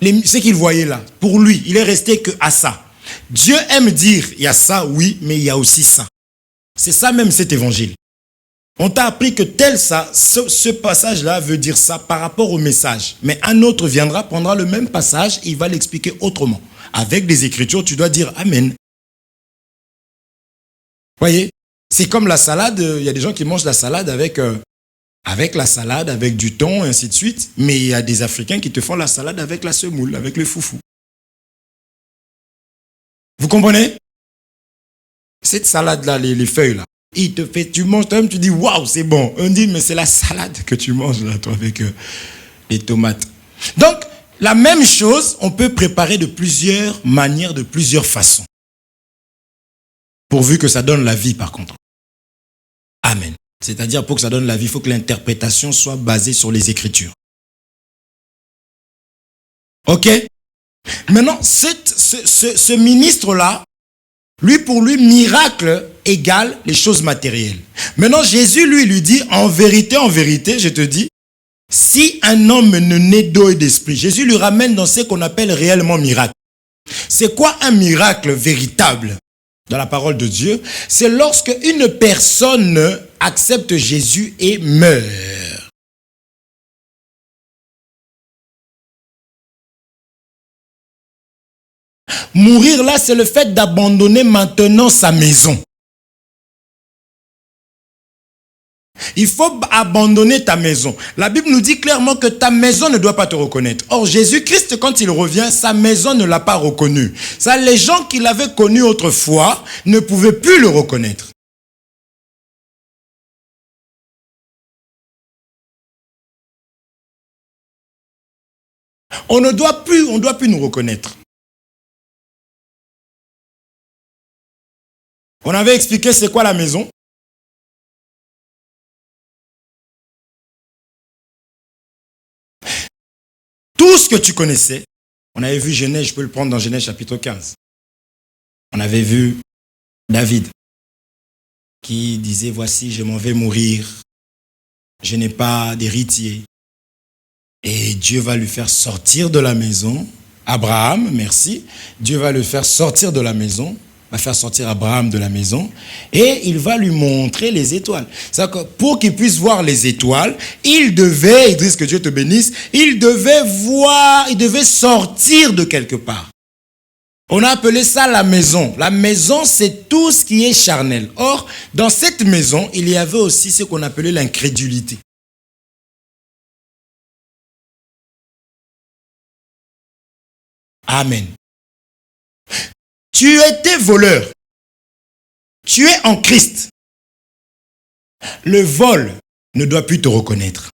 ce qu'il voyait là. Pour lui, il est resté que à ça. Dieu aime dire, il y a ça, oui, mais il y a aussi ça. C'est ça même cet évangile. On t'a appris que tel ça, ce passage-là veut dire ça par rapport au message. Mais un autre viendra, prendra le même passage et il va l'expliquer autrement. Avec des écritures, tu dois dire Amen. Voyez, c'est comme la salade, il y a des gens qui mangent la salade avec la salade, avec du thon, et ainsi de suite. Mais il y a des Africains qui te font la salade avec la semoule, avec le foufou. Vous comprenez? Cette salade-là, les feuilles là, il te fait, tu manges toi-même, tu dis waouh, c'est bon. On dit mais c'est la salade que tu manges là, toi, avec les tomates. Donc, la même chose, on peut préparer de plusieurs manières, de plusieurs façons. Pourvu que ça donne la vie, par contre. Amen. C'est-à-dire, pour que ça donne la vie, il faut que l'interprétation soit basée sur les Écritures. Ok? Maintenant, ce ministre-là, pour lui, miracle égale les choses matérielles. Maintenant, Jésus, lui dit, en vérité, je te dis, si un homme ne naît d'eau et d'esprit, Jésus lui ramène dans ce qu'on appelle réellement miracle. C'est quoi un miracle véritable dans la parole de Dieu? C'est lorsque une personne accepte Jésus et meurt. Mourir là, c'est le fait d'abandonner maintenant sa maison. Il faut abandonner ta maison. La Bible nous dit clairement que ta maison ne doit pas te reconnaître. Or, Jésus-Christ, quand il revient, sa maison ne l'a pas reconnu. Ça, les gens qui l'avaient connu autrefois ne pouvaient plus le reconnaître. On ne doit plus nous reconnaître. On avait expliqué c'est quoi la maison. Tout ce que tu connaissais, on avait vu Genèse, je peux le prendre dans Genèse chapitre 15. On avait vu David qui disait, voici, je m'en vais mourir, je n'ai pas d'héritier. Et Dieu va lui faire sortir de la maison. Abraham, merci. Dieu va le faire sortir de la maison, va faire sortir Abraham de la maison et il va lui montrer les étoiles. C'est-à-dire que pour qu'il puisse voir les étoiles, il devait, Idriss, que Dieu te bénisse, il devait sortir de quelque part. On a appelé ça la maison. La maison, c'est tout ce qui est charnel. Or, dans cette maison, il y avait aussi ce qu'on appelait l'incrédulité. Amen. Tu étais voleur. Tu es en Christ. Le vol ne doit plus te reconnaître.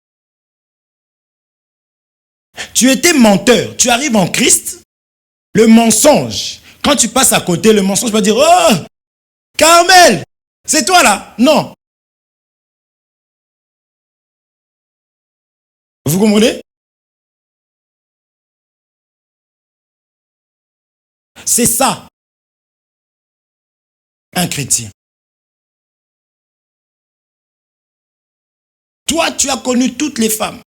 Tu étais menteur. Tu arrives en Christ. Le mensonge. Quand tu passes à côté, le mensonge va dire, oh, Carmel, c'est toi là. Non. Vous comprenez? C'est ça, un chrétien. Toi, tu as connu toutes les femmes.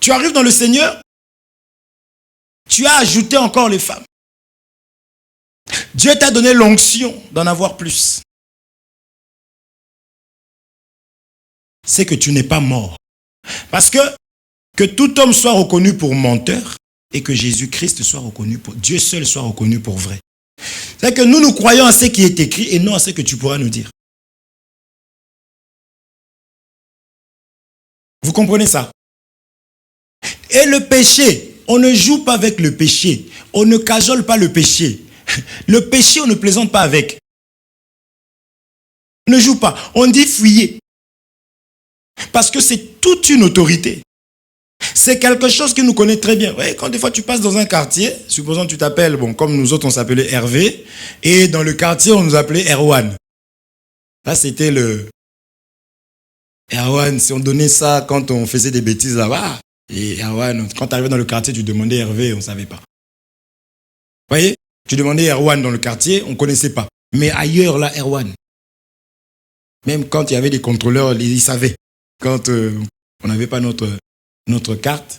Tu arrives dans le Seigneur, tu as ajouté encore les femmes. Dieu t'a donné l'onction d'en avoir plus. C'est que tu n'es pas mort. Parce que tout homme soit reconnu pour menteur et que Jésus-Christ soit reconnu pour... Dieu seul soit reconnu pour vrai. C'est que nous croyons à ce qui est écrit et non à ce que tu pourras nous dire. Vous comprenez ça? Et le péché, on ne joue pas avec le péché. On ne cajole pas le péché. Le péché, on ne plaisante pas avec. On ne joue pas. On dit fuyez. Parce que c'est toute une autorité. C'est quelque chose qui nous connaît très bien. Ouais, quand des fois tu passes dans un quartier, supposons que tu t'appelles, bon, comme nous autres on s'appelait Hervé, et dans le quartier on nous appelait Erwan. Là c'était le... Erwan, si on donnait ça quand on faisait des bêtises là-bas, et Erwan, quand tu arrivais dans le quartier, tu demandais Hervé, on ne savait pas. Vous voyez? Tu demandais Erwan dans le quartier, on ne connaissait pas. Mais ailleurs, là, Erwan. Même quand il y avait des contrôleurs, ils savaient. Quand on n'avait pas notre carte,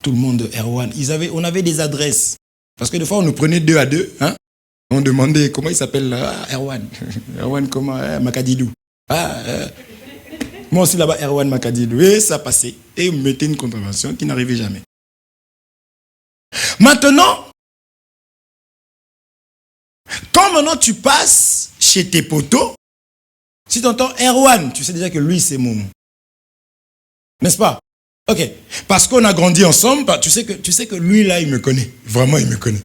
tout le monde, Erwan, on avait des adresses. Parce que des fois, on nous prenait 2 à 2. Hein? On demandait, comment il s'appelle là? Erwan. Erwan, comment? Makadidou. Moi aussi là-bas, Erwan Makadidou. Et ça passait. Et on mettait une contravention qui n'arrivait jamais. Maintenant, quand maintenant tu passes chez tes potos, si tu entends Erwan, tu sais déjà que lui c'est Momo. N'est-ce pas? Ok. Parce qu'on a grandi ensemble, tu sais que lui là, il me connaît. Vraiment, il me connaît.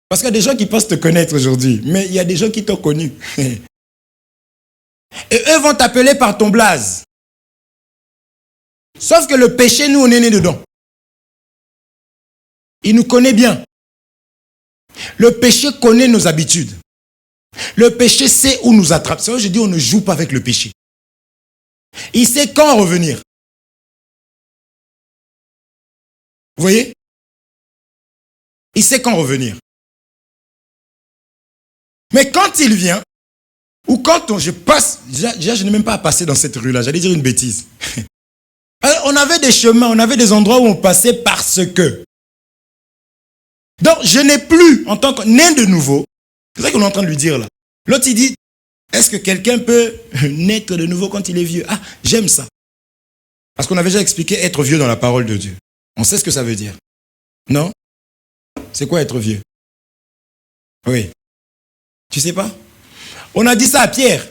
Parce qu'il y a des gens qui pensent te connaître aujourd'hui, mais il y a des gens qui t'ont connu. Et eux vont t'appeler par ton blaze. Sauf que le péché, nous, on est né dedans. Il nous connaît bien. Le péché connaît nos habitudes. Le péché sait où nous attrape. C'est vrai, je dis, on ne joue pas avec le péché. Il sait quand revenir. Vous voyez? Il sait quand revenir. Mais quand il vient, ou quand je passe, déjà je n'ai même pas à passer dans cette rue-là, j'allais dire une bêtise. Alors, on avait des chemins, on avait des endroits où on passait parce que. Donc, je n'ai plus, en tant que né de nouveau, c'est ça qu'on est en train de lui dire là. L'autre, il dit, est-ce que quelqu'un peut naître de nouveau quand il est vieux? Ah, j'aime ça. Parce qu'on avait déjà expliqué être vieux dans la parole de Dieu. On sait ce que ça veut dire. Non? C'est quoi être vieux? Oui. Tu sais pas? On a dit ça à Pierre.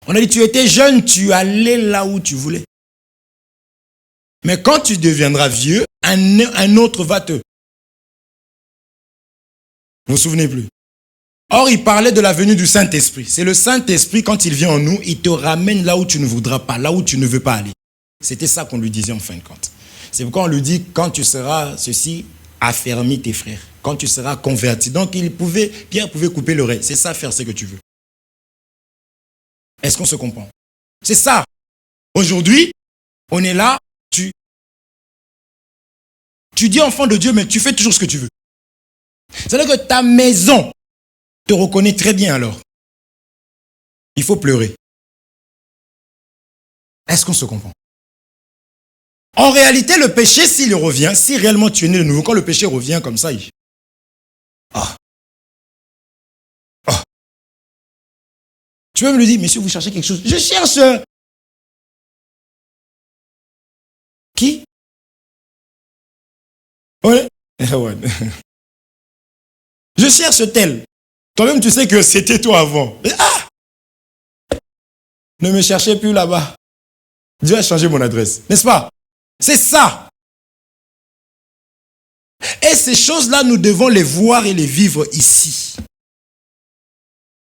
On a dit, tu étais jeune, tu allais là où tu voulais. Mais quand tu deviendras vieux, un autre va te... Vous vous souvenez plus? Or, il parlait de la venue du Saint-Esprit. C'est le Saint-Esprit, quand il vient en nous, il te ramène là où tu ne voudras pas, là où tu ne veux pas aller. C'était ça qu'on lui disait en fin de compte. C'est pourquoi on lui dit, quand tu seras ceci, affermis tes frères. Quand tu seras converti. Donc, Pierre pouvait couper l'oreille. C'est ça, faire ce que tu veux. Est-ce qu'on se comprend? C'est ça. Aujourd'hui, on est là, tu dis enfant de Dieu, mais tu fais toujours ce que tu veux. C'est-à-dire que ta maison te reconnaît très bien alors. Il faut pleurer. Est-ce qu'on se comprend? En réalité, le péché, s'il revient, si réellement tu es né de nouveau, quand le péché revient comme ça, tu peux me le dire, monsieur, vous cherchez quelque chose? Je cherche. Qui? Ouais. Je cherche tel. Toi-même, tu sais que c'était toi avant. Ne me cherchez plus là-bas. Dieu a changé mon adresse. N'est-ce pas? C'est ça. Et ces choses-là, nous devons les voir et les vivre ici.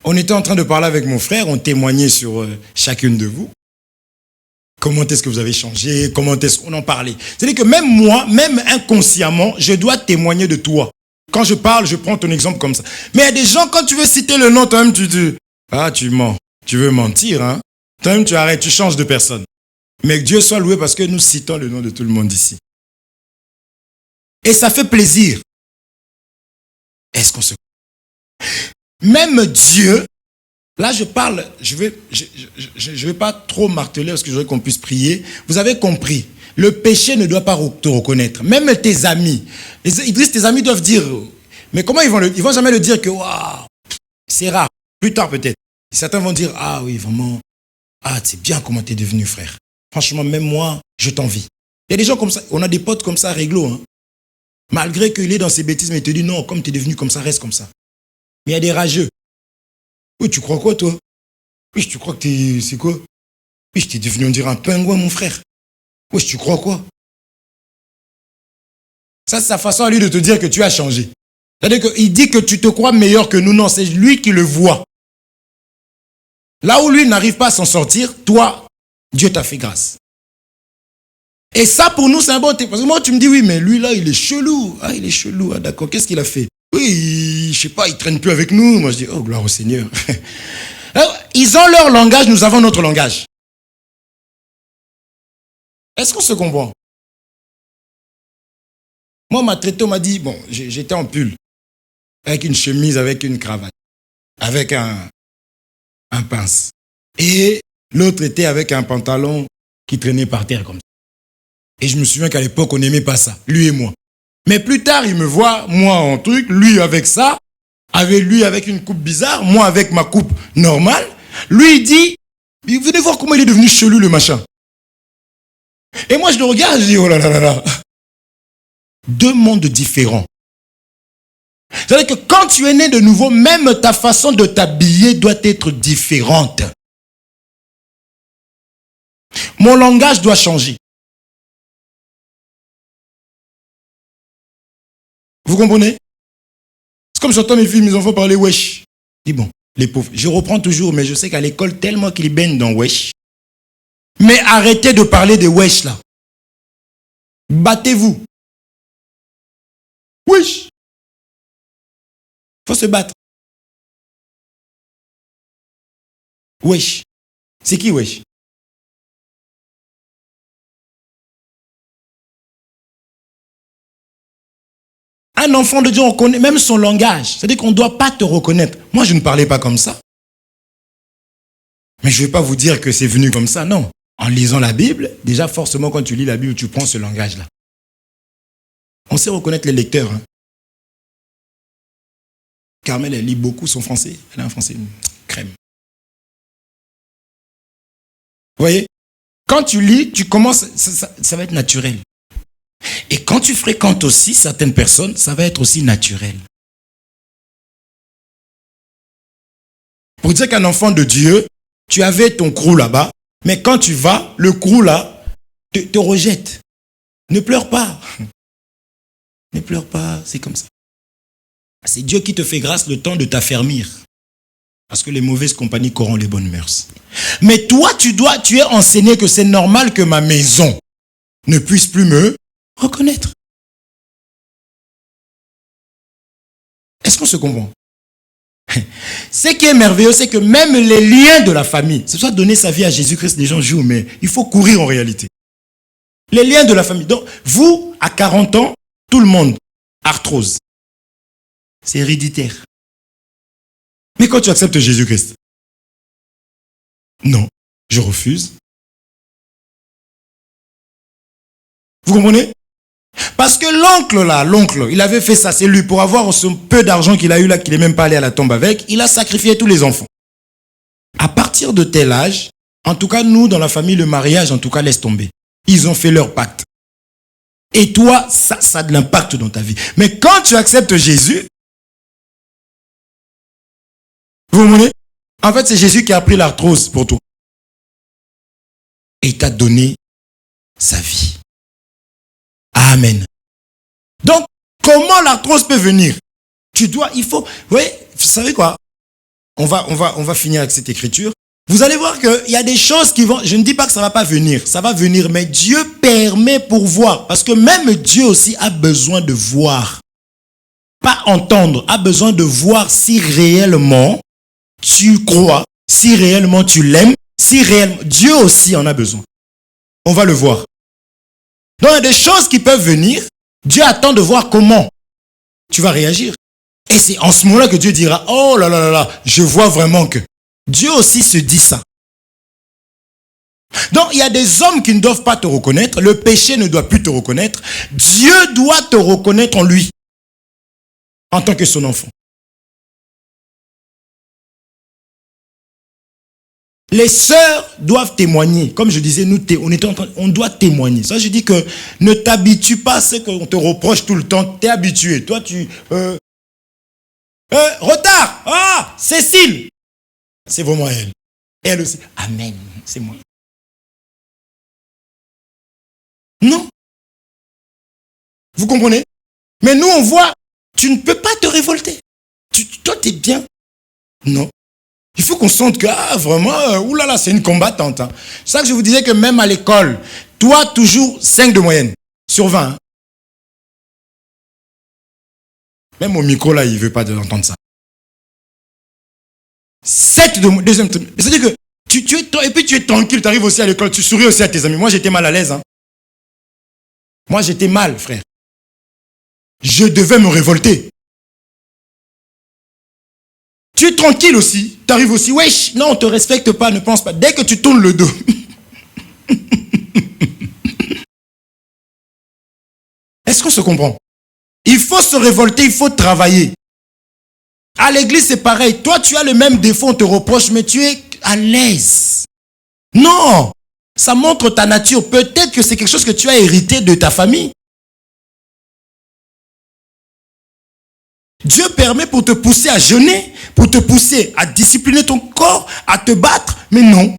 On était en train de parler avec mon frère, on témoignait sur chacune de vous. comment est-ce que vous avez changé, comment est-ce qu'on en parlait. C'est-à-dire que même moi, même inconsciemment, je dois témoigner de toi. Quand je parle, je prends ton exemple comme ça. Mais il y a des gens, quand tu veux citer le nom, toi-même, tu dis, ah, tu mens. Tu veux mentir, hein. Toi-même, tu arrêtes, tu changes de personne. Mais Dieu soit loué parce que nous citons le nom de tout le monde ici. Et ça fait plaisir. Est-ce qu'on se... Même Dieu, là je parle, je vais pas trop marteler parce que je voudrais qu'on puisse prier. Vous avez compris, le péché ne doit pas te reconnaître. Même tes amis, tes amis doivent dire, mais comment ils vont jamais le dire que waouh, c'est rare, plus tard peut-être. Certains vont dire, ah oui, vraiment, ah c'est bien comment tu es devenu frère. Franchement, même moi, je t'envie. Il y a des gens comme ça, on a des potes comme ça réglo, hein. Malgré qu'il est dans ses bêtises, mais il te dit non, comme tu es devenu comme ça, reste comme ça. Mais il y a des rageux. Oui, tu crois quoi, toi? Oui, tu crois que t'es... C'est quoi? Oui, je t'ai devenu, on dirait un pingouin, mon frère. Oui, tu crois quoi? Ça, c'est sa façon à lui de te dire que tu as changé. C'est-à-dire qu'il dit que tu te crois meilleur que nous. Non, c'est lui qui le voit. Là où lui n'arrive pas à s'en sortir, toi, Dieu t'a fait grâce. Et ça, pour nous, c'est un bon thé. Parce que moi, tu me dis, oui, mais lui, là, il est chelou. Ah, il est chelou. Ah, d'accord. Qu'est-ce qu'il a fait? Oui, je sais pas, il traîne plus avec nous. Moi, je dis, oh, gloire au Seigneur. Alors, ils ont leur langage, nous avons notre langage. Est-ce qu'on se comprend? Moi, ma traité, on m'a dit, bon, j'étais en pull, avec une chemise, avec une cravate, avec un pince. Et l'autre était avec un pantalon qui traînait par terre comme ça. Et je me souviens qu'à l'époque, on n'aimait pas ça, lui et moi. Mais plus tard, il me voit, moi en truc, lui avec ça, lui avec une coupe bizarre, moi avec ma coupe normale. Lui, il dit, venez voir comment il est devenu chelou, le machin. Et moi, je le regarde, je dis, oh là là là là. Deux mondes différents. C'est-à-dire que quand tu es né de nouveau, même ta façon de t'habiller doit être différente. Mon langage doit changer. Vous comprenez? C'est comme j'entends mes filles, mes enfants parler wesh. Je dis bon, les pauvres. Je reprends toujours, mais je sais qu'à l'école, tellement qu'ils baignent dans wesh. Mais arrêtez de parler de wesh là. Battez-vous. Wesh. Faut se battre. Wesh. C'est qui wesh? Un enfant de Dieu, on connaît même son langage. C'est-à-dire qu'on ne doit pas te reconnaître. Moi, je ne parlais pas comme ça. Mais je ne vais pas vous dire que c'est venu comme ça, non. En lisant la Bible, déjà forcément quand tu lis la Bible, tu prends ce langage-là. On sait reconnaître les lecteurs. Hein. Carmel, elle lit beaucoup son français. Elle a un français crème. Vous voyez? Quand tu lis, tu commences, ça va être naturel. Et quand tu fréquentes aussi certaines personnes, ça va être aussi naturel. Pour dire qu'un enfant de Dieu, tu avais ton crew là-bas, mais quand tu vas, le crew là te rejette. Ne pleure pas. Ne pleure pas, c'est comme ça. C'est Dieu qui te fait grâce le temps de t'affermir. Parce que les mauvaises compagnies corrompent les bonnes mœurs. Mais toi, tu es enseigné que c'est normal que ma maison ne puisse plus me reconnaître. Est-ce qu'on se comprend? Ce qui est merveilleux, c'est que même les liens de la famille, c'est soit donner sa vie à Jésus-Christ, les gens jouent, mais il faut courir en réalité. Les liens de la famille. Donc, vous, à 40 ans, tout le monde, arthrose. C'est héréditaire. Mais quand tu acceptes Jésus-Christ, non, je refuse. Vous comprenez? Parce que l'oncle, il avait fait ça, c'est lui, pour avoir ce peu d'argent qu'il a eu là, qu'il n'est même pas allé à la tombe avec, il a sacrifié tous les enfants. À partir de tel âge, en tout cas, nous, dans la famille, le mariage, en tout cas, laisse tomber. Ils ont fait leur pacte. Et toi, ça a de l'impact dans ta vie. Mais quand tu acceptes Jésus, vous comprenez? En fait, c'est Jésus qui a pris l'arthrose pour toi. Et il t'a donné sa vie. Amen. Donc, comment l'arthrose peut venir? Il faut, vous voyez, vous savez quoi? On va finir avec cette écriture. Vous allez voir qu'il y a des choses qui vont... Je ne dis pas que ça ne va pas venir. Ça va venir, mais Dieu permet pour voir. Parce que même Dieu aussi a besoin de voir. Pas entendre, a besoin de voir si réellement tu crois, si réellement tu l'aimes, si réellement... Dieu aussi en a besoin. On va le voir. Donc il y a des choses qui peuvent venir. Dieu attend de voir comment tu vas réagir. Et c'est en ce moment-là que Dieu dira, oh là là là là, je vois vraiment que... Dieu aussi se dit ça. Donc, il y a des hommes qui ne doivent pas te reconnaître. Le péché ne doit plus te reconnaître. Dieu doit te reconnaître en lui, en tant que son enfant. Les sœurs doivent témoigner. Comme je disais, on doit témoigner. Ça, je dis que ne t'habitue pas à ce qu'on te reproche tout le temps. Tu es habitué. Toi, tu... retard. Ah, Cécile. C'est vraiment elle. Elle aussi. Amen. C'est moi. Non. Vous comprenez? Mais nous, on voit, tu ne peux pas te révolter. Toi, tu es bien. Non. Il faut qu'on sente que, ah, vraiment, oulala, c'est une combattante. Hein. C'est ça que je vous disais que même à l'école, toi, toujours 5 de moyenne sur 20. Hein. Même au micro, là, il ne veut pas entendre ça. 7 de deuxième. C'est-à-dire que et puis tu es tranquille, tu arrives aussi à l'école, tu souris aussi à tes amis. Moi, j'étais mal à l'aise. Hein. Moi, j'étais mal, frère. Je devais me révolter. Tu es tranquille aussi. Tu arrives aussi. Wesh, non, on ne te respecte pas, ne pense pas. Dès que tu tournes le dos. Est-ce qu'on se comprend? Il faut se révolter, il faut travailler. À l'église, c'est pareil. Toi, tu as le même défaut, on te reproche, mais tu es à l'aise. Non, ça montre ta nature. Peut-être que c'est quelque chose que tu as hérité de ta famille. Dieu permet pour te pousser à jeûner, pour te pousser à discipliner ton corps, à te battre, mais non.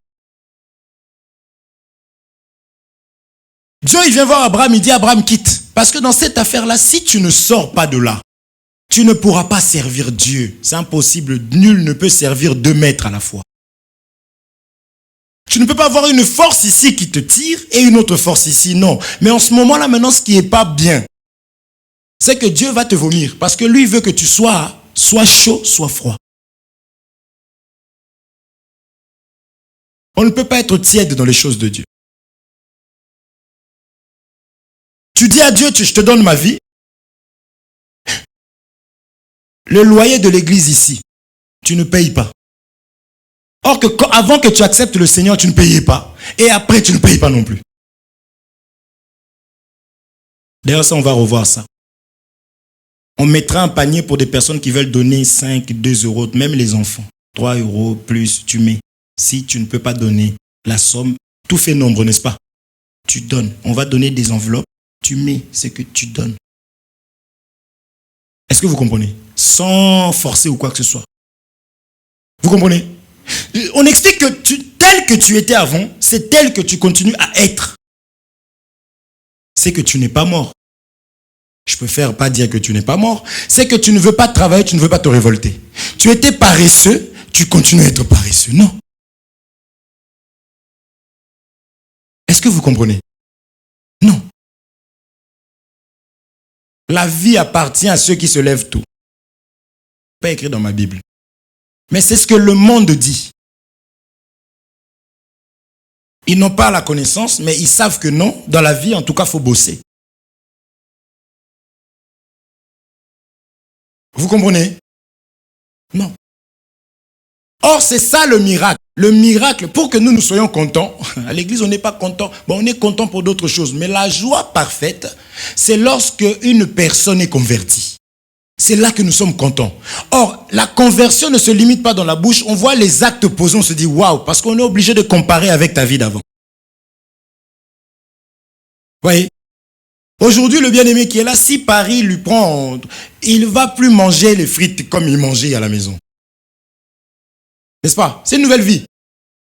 Dieu, il vient voir Abraham, il dit, Abraham, quitte. Parce que dans cette affaire-là, si tu ne sors pas de là, tu ne pourras pas servir Dieu. C'est impossible. Nul ne peut servir 2 maîtres à la fois. Tu ne peux pas avoir une force ici qui te tire et une autre force ici. Non. Mais en ce moment-là, maintenant, ce qui n'est pas bien, c'est que Dieu va te vomir. Parce que lui veut que tu sois chaud, soit froid. On ne peut pas être tiède dans les choses de Dieu. Tu dis à Dieu, je te donne ma vie. Le loyer de l'église ici, tu ne payes pas. Or que avant que tu acceptes le Seigneur, tu ne payais pas. Et après, tu ne payes pas non plus. D'ailleurs, ça, on va revoir ça. On mettra un panier pour des personnes qui veulent donner 5, 2 euros, même les enfants. 3 euros plus, tu mets. Si tu ne peux pas donner la somme, tout fait nombre, n'est-ce pas? Tu donnes. On va donner des enveloppes. Tu mets ce que tu donnes. Est-ce que vous comprenez? Sans forcer ou quoi que ce soit. Vous comprenez? On explique que tel que tu étais avant, c'est tel que tu continues à être. C'est que tu n'es pas mort. Je préfère pas dire que tu n'es pas mort. C'est que tu ne veux pas travailler, tu ne veux pas te révolter. Tu étais paresseux, tu continues à être paresseux. Non. Est-ce que vous comprenez? Non. La vie appartient à ceux qui se lèvent tôt. Pas écrit dans ma Bible. Mais c'est ce que le monde dit. Ils n'ont pas la connaissance, mais ils savent que non, dans la vie, en tout cas, il faut bosser. Vous comprenez? Non. Or, c'est ça le miracle. Le miracle, pour que nous soyons contents, à l'église, on n'est pas content. Bon, on est content pour d'autres choses. Mais la joie parfaite, c'est lorsque une personne est convertie. C'est là que nous sommes contents. Or, la conversion ne se limite pas dans la bouche. On voit les actes posés, on se dit waouh, parce qu'on est obligé de comparer avec ta vie d'avant. Vous voyez? Aujourd'hui, le bien-aimé qui est là, si Paris lui prend, il ne va plus manger les frites comme il mangeait à la maison. N'est-ce pas? C'est une nouvelle vie.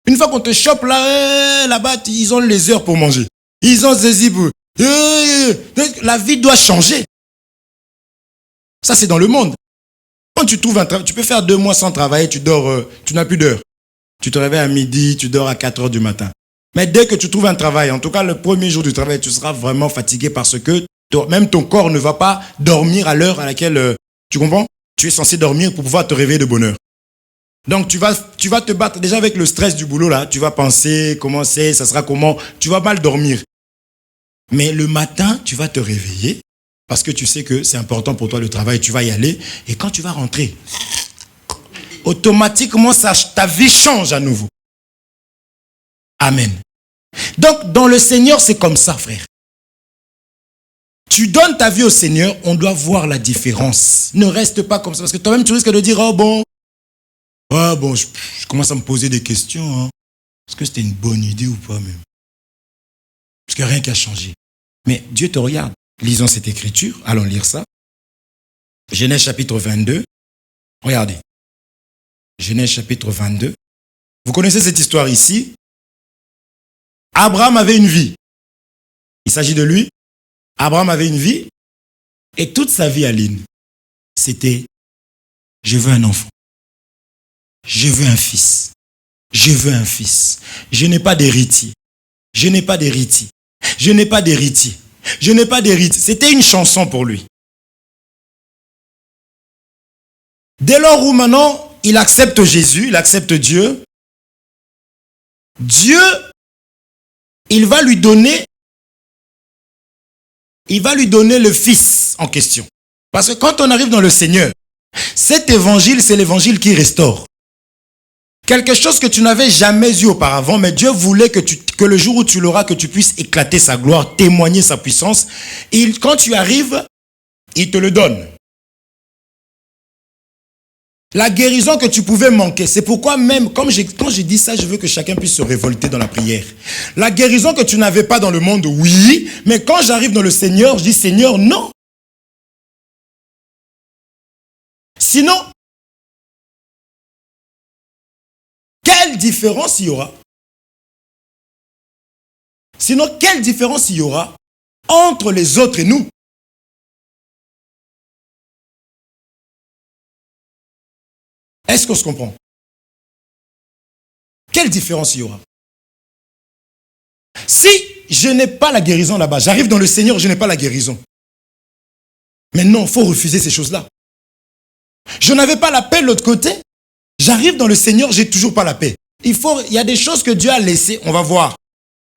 Une fois qu'on te chope là-bas, ils ont les heures pour manger. Ils ont saisi pour... La vie doit changer. Ça, c'est dans le monde. Quand tu trouves un travail, tu peux faire 2 mois sans travailler, tu dors, tu n'as plus d'heures. Tu te réveilles à midi, tu dors à 4 heures du matin. Mais dès que tu trouves un travail, en tout cas le premier jour du travail, tu seras vraiment fatigué parce que même ton corps ne va pas dormir à l'heure à laquelle, tu comprends? Tu es censé dormir pour pouvoir te réveiller de bonne heure. Donc tu vas te battre déjà avec le stress du boulot là. Tu vas penser comment c'est, ça sera comment. Tu vas mal dormir. Mais le matin, tu vas te réveiller parce que tu sais que c'est important pour toi le travail. Tu vas y aller et quand tu vas rentrer, automatiquement ta vie change à nouveau. Amen. Donc dans le Seigneur, c'est comme ça, frère. Tu donnes ta vie au Seigneur, on doit voir la différence. Ne reste pas comme ça parce que toi-même tu risques de dire oh bon. Ah bon, je commence à me poser des questions. Hein. Est-ce que c'était une bonne idée ou pas même? Parce qu'il n'y a rien qui a changé. Mais Dieu te regarde. Lisons cette écriture. Allons lire ça. Genèse chapitre 22. Regardez. Genèse chapitre 22. Vous connaissez cette histoire ici. Abraham avait une vie. Il s'agit de lui. Abraham avait une vie. Et toute sa vie, Aline, c'était je veux un enfant. Je veux un fils. Je veux un fils. Je n'ai pas d'héritier. Je n'ai pas d'héritier. Je n'ai pas d'héritier. Je n'ai pas d'héritier. C'était une chanson pour lui. Dès lors où maintenant il accepte Jésus, il accepte Dieu, Dieu, il va lui donner le fils en question. Parce que quand on arrive dans le Seigneur, cet évangile, c'est l'évangile qui restaure. Quelque chose que tu n'avais jamais eu auparavant, mais Dieu voulait que le jour où tu l'auras, que tu puisses éclater sa gloire, témoigner sa puissance. Et quand tu arrives, il te le donne. La guérison que tu pouvais manquer, c'est pourquoi même, quand j'ai dit ça, je veux que chacun puisse se révolter dans la prière. La guérison que tu n'avais pas dans le monde, oui, mais quand j'arrive dans le Seigneur, je dis Seigneur, non. Sinon, quelle différence il y aura? Sinon, quelle différence il y aura entre les autres et nous? Est-ce qu'on se comprend? Quelle différence il y aura? Si je n'ai pas la guérison là-bas, j'arrive dans le Seigneur, je n'ai pas la guérison. Mais non, il faut refuser ces choses-là. Je n'avais pas la paix de l'autre côté. J'arrive dans le Seigneur, j'ai toujours pas la paix. Il y a des choses que Dieu a laissées, on va voir.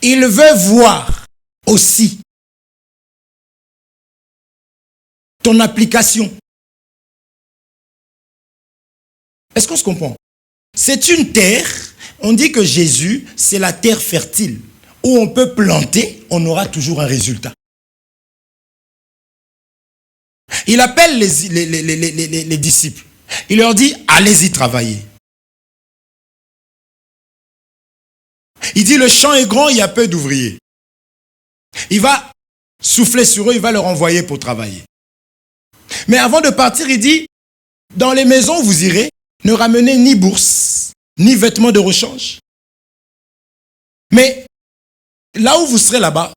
Il veut voir aussi ton application. Est-ce qu'on se comprend? C'est une terre, on dit que Jésus, c'est la terre fertile, où on peut planter, on aura toujours un résultat. Il appelle les disciples. Il leur dit, allez-y travailler. Il dit, le champ est grand, il y a peu d'ouvriers. Il va souffler sur eux, il va leur envoyer pour travailler. Mais avant de partir, il dit, dans les maisons où vous irez, ne ramenez ni bourse, ni vêtements de rechange. Mais là où vous serez là-bas,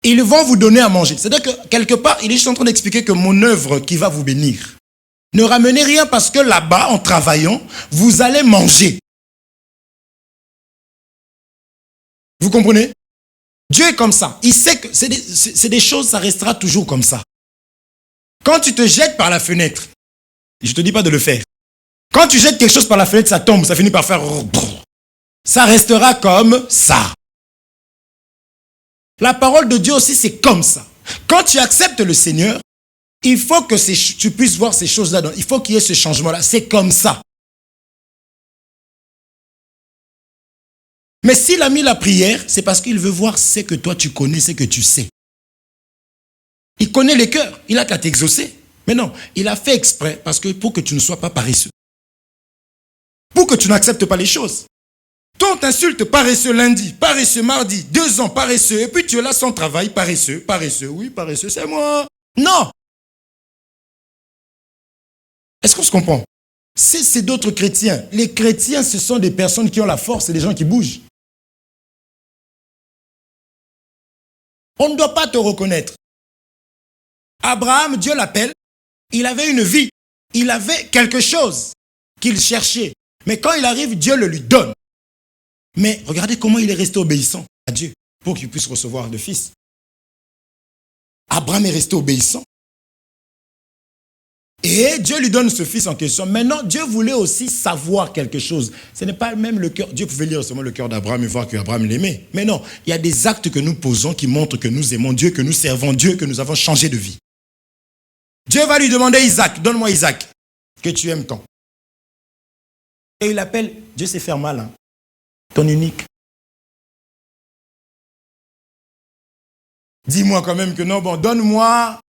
ils vont vous donner à manger. C'est-à-dire que quelque part, il est juste en train d'expliquer que mon œuvre qui va vous bénir. Ne ramenez rien parce que là-bas, en travaillant, vous allez manger. Vous comprenez? Dieu est comme ça. Il sait que c'est des choses, ça restera toujours comme ça. Quand tu te jettes par la fenêtre, je ne te dis pas de le faire. Quand tu jettes quelque chose par la fenêtre, ça tombe, ça finit par faire... Ça restera comme ça. La parole de Dieu aussi, c'est comme ça. Quand tu acceptes le Seigneur, il faut que tu puisses voir ces choses-là. Il faut qu'il y ait ce changement-là. C'est comme ça. Mais s'il a mis la prière, c'est parce qu'il veut voir ce que toi tu connais, ce que tu sais. Il connaît les cœurs. Il a qu'à t'exaucer. Mais non, il a fait exprès pour que tu ne sois pas paresseux. Pour que tu n'acceptes pas les choses. Toi, on t'insulte paresseux lundi, paresseux mardi, 2 ans paresseux, et puis tu es là sans travail, paresseux, oui, paresseux, c'est moi. Non. Est-ce qu'on se comprend? C'est d'autres chrétiens. Les chrétiens, ce sont des personnes qui ont la force et des gens qui bougent. On ne doit pas te reconnaître. Abraham, Dieu l'appelle, il avait une vie, il avait quelque chose qu'il cherchait. Mais quand il arrive, Dieu le lui donne. Mais regardez comment il est resté obéissant à Dieu pour qu'il puisse recevoir le fils. Abraham est resté obéissant. Et Dieu lui donne ce fils en question. Maintenant, Dieu voulait aussi savoir quelque chose. Ce n'est pas même le cœur. Dieu pouvait lire seulement le cœur d'Abraham et voir qu'Abraham l'aimait. Mais non, il y a des actes que nous posons qui montrent que nous aimons Dieu, que nous servons Dieu, que nous avons changé de vie. Dieu va lui demander Isaac, donne-moi Isaac, que tu aimes tant. Et il appelle, Dieu sait faire mal, hein, ton unique. Dis-moi quand même que non, bon, donne-moi.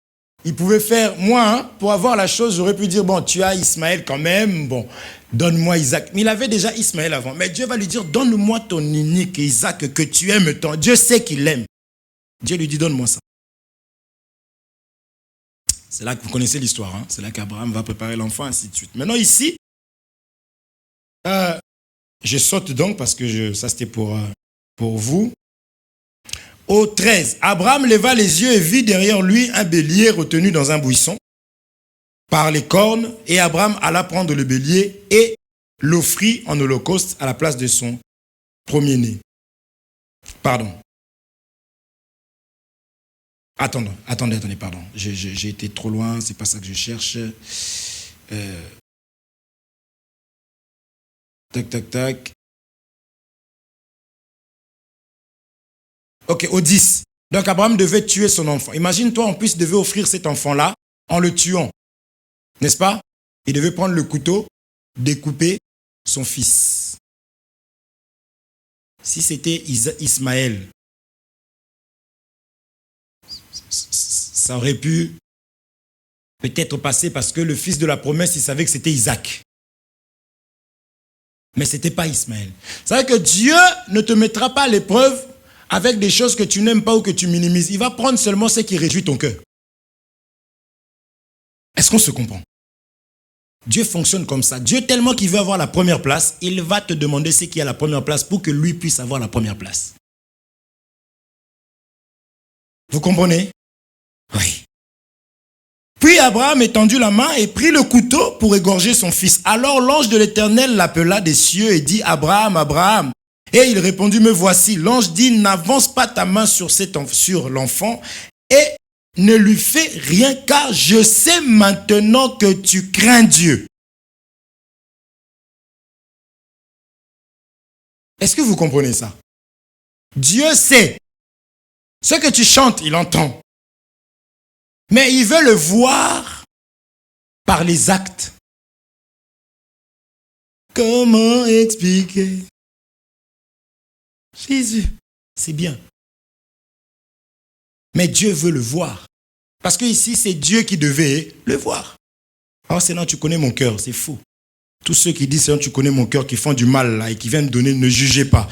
Il pouvait faire, moi, hein, pour avoir la chose, j'aurais pu dire, bon, tu as Ismaël quand même, bon, donne-moi Isaac. Mais il avait déjà Ismaël avant. Mais Dieu va lui dire, donne-moi ton unique Isaac que tu aimes tant. Dieu sait qu'il l'aime. Dieu lui dit, donne-moi ça. C'est là que vous connaissez l'histoire. Hein. C'est là qu'Abraham va préparer l'enfant, ainsi de suite. Maintenant, ici, je saute donc parce que ça, c'était pour vous. Au 13, Abraham leva les yeux et vit derrière lui un bélier retenu dans un buisson par les cornes. Et Abraham alla prendre le bélier et l'offrit en holocauste à la place de son premier-né. Pardon. Attendez, pardon. J'ai été trop loin, c'est pas ça que je cherche. Tac. Ok, au 10. Donc Abraham devait tuer son enfant. Imagine-toi, en plus, devait offrir cet enfant-là en le tuant. N'est-ce pas? Il devait prendre le couteau, découper son fils. Si c'était Ismaël, ça aurait pu peut-être passer parce que le fils de la promesse, il savait que c'était Isaac. Mais ce n'était pas Ismaël. C'est vrai que Dieu ne te mettra pas à l'épreuve avec des choses que tu n'aimes pas ou que tu minimises. Il va prendre seulement ce qui réjouit ton cœur. Est-ce qu'on se comprend? Dieu fonctionne comme ça. Dieu, tellement qu'il veut avoir la première place, il va te demander ce qui est à la première place pour que lui puisse avoir la première place. Vous comprenez? Oui. Puis Abraham étendit la main et prit le couteau pour égorger son fils. Alors l'ange de l'Éternel l'appela des cieux et dit, Abraham, Abraham. Et il répondit, me voici. L'ange dit, n'avance pas ta main sur l'enfant et ne lui fais rien, car je sais maintenant que tu crains Dieu. Est-ce que vous comprenez ça? Dieu sait. Ce que tu chantes, il entend. Mais il veut le voir par les actes. Comment expliquer? Jésus, c'est bien. Mais Dieu veut le voir. Parce que ici, c'est Dieu qui devait le voir. Alors, Seigneur, tu connais mon cœur, c'est fou. Tous ceux qui disent, Seigneur, tu connais mon cœur, qui font du mal là et qui viennent donner, ne jugez pas.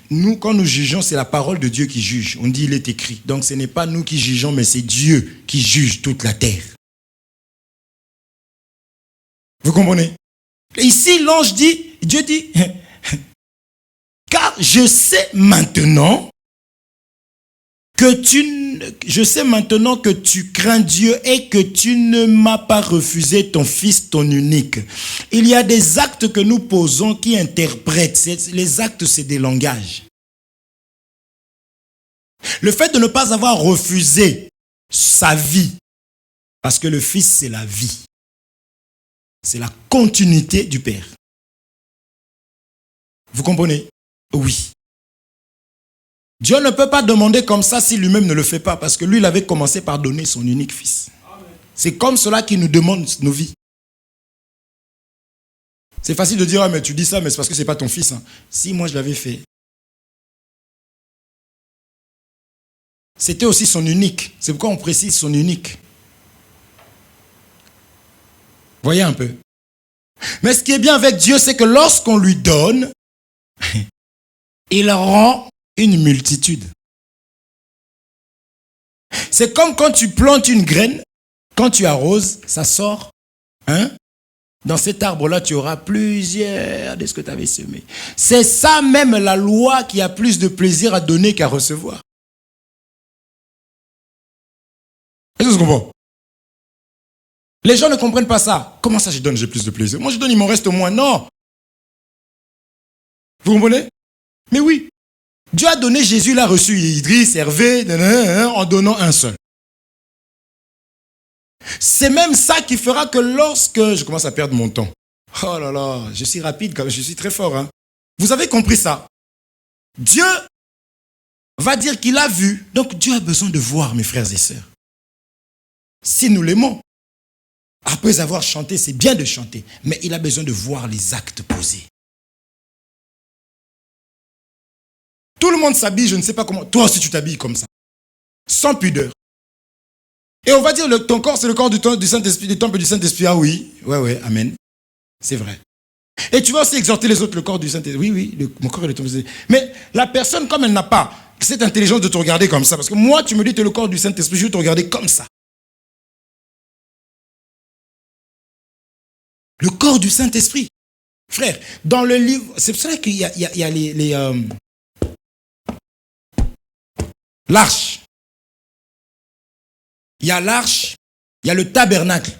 Nous, quand nous jugeons, c'est la parole de Dieu qui juge. On dit, il est écrit. Donc, ce n'est pas nous qui jugeons, mais c'est Dieu qui juge toute la terre. Vous comprenez? Ici, l'ange dit, Dieu dit, car je sais maintenant que tu crains Dieu et que tu ne m'as pas refusé ton fils, ton unique. Il y a des actes que nous posons qui interprètent. Les actes, c'est des langages. Le fait de ne pas avoir refusé sa vie, parce que le fils, c'est la vie. C'est la continuité du Père. Vous comprenez? Oui. Dieu ne peut pas demander comme ça si lui-même ne le fait pas, parce que lui, il avait commencé par donner son unique fils. C'est comme cela qu'il nous demande nos vies. C'est facile de dire, ah, mais tu dis ça, mais c'est parce que ce n'est pas ton fils. Hein. Si moi je l'avais fait. C'était aussi son unique. C'est pourquoi on précise son unique. Voyez un peu. Mais ce qui est bien avec Dieu, c'est que lorsqu'on lui donne, il rend une multitude. C'est comme quand tu plantes une graine, quand tu arroses, ça sort. Hein? Dans cet arbre-là, tu auras plusieurs de ce que tu avais semé. C'est ça même la loi qui a plus de plaisir à donner qu'à recevoir. Est-ce que vous comprenez? Les gens ne comprennent pas ça. Comment ça je donne, j'ai plus de plaisir? Moi je donne, il m'en reste au moins. Non. Vous comprenez? Mais oui. Dieu a donné Jésus, il a reçu Idriss, Hervé, en donnant un seul. C'est même ça qui fera que lorsque je commence à perdre mon temps. Oh là là, je suis rapide, je suis très fort. Hein. Vous avez compris ça? Dieu va dire qu'il a vu. Donc Dieu a besoin de voir, mes frères et sœurs. Si nous l'aimons, après avoir chanté, c'est bien de chanter, mais il a besoin de voir les actes posés. Tout le monde s'habille, je ne sais pas comment. Toi aussi, tu t'habilles comme ça. Sans pudeur. Et on va dire, ton corps, c'est le corps du Saint-Esprit, du temple du Saint-Esprit. Ah oui, ouais, amen. C'est vrai. Et tu vas aussi exhorter les autres, le corps du Saint-Esprit. Oui, mon corps est le temple du Saint-Esprit. Mais la personne, comme elle n'a pas cette intelligence de te regarder comme ça, parce que moi, tu me dis, tu es le corps du Saint-Esprit, je vais te regarder comme ça. Le corps du Saint-Esprit. Frère, dans le livre, c'est pour ça qu'il y a, l'arche. Il y a l'arche, il y a le tabernacle.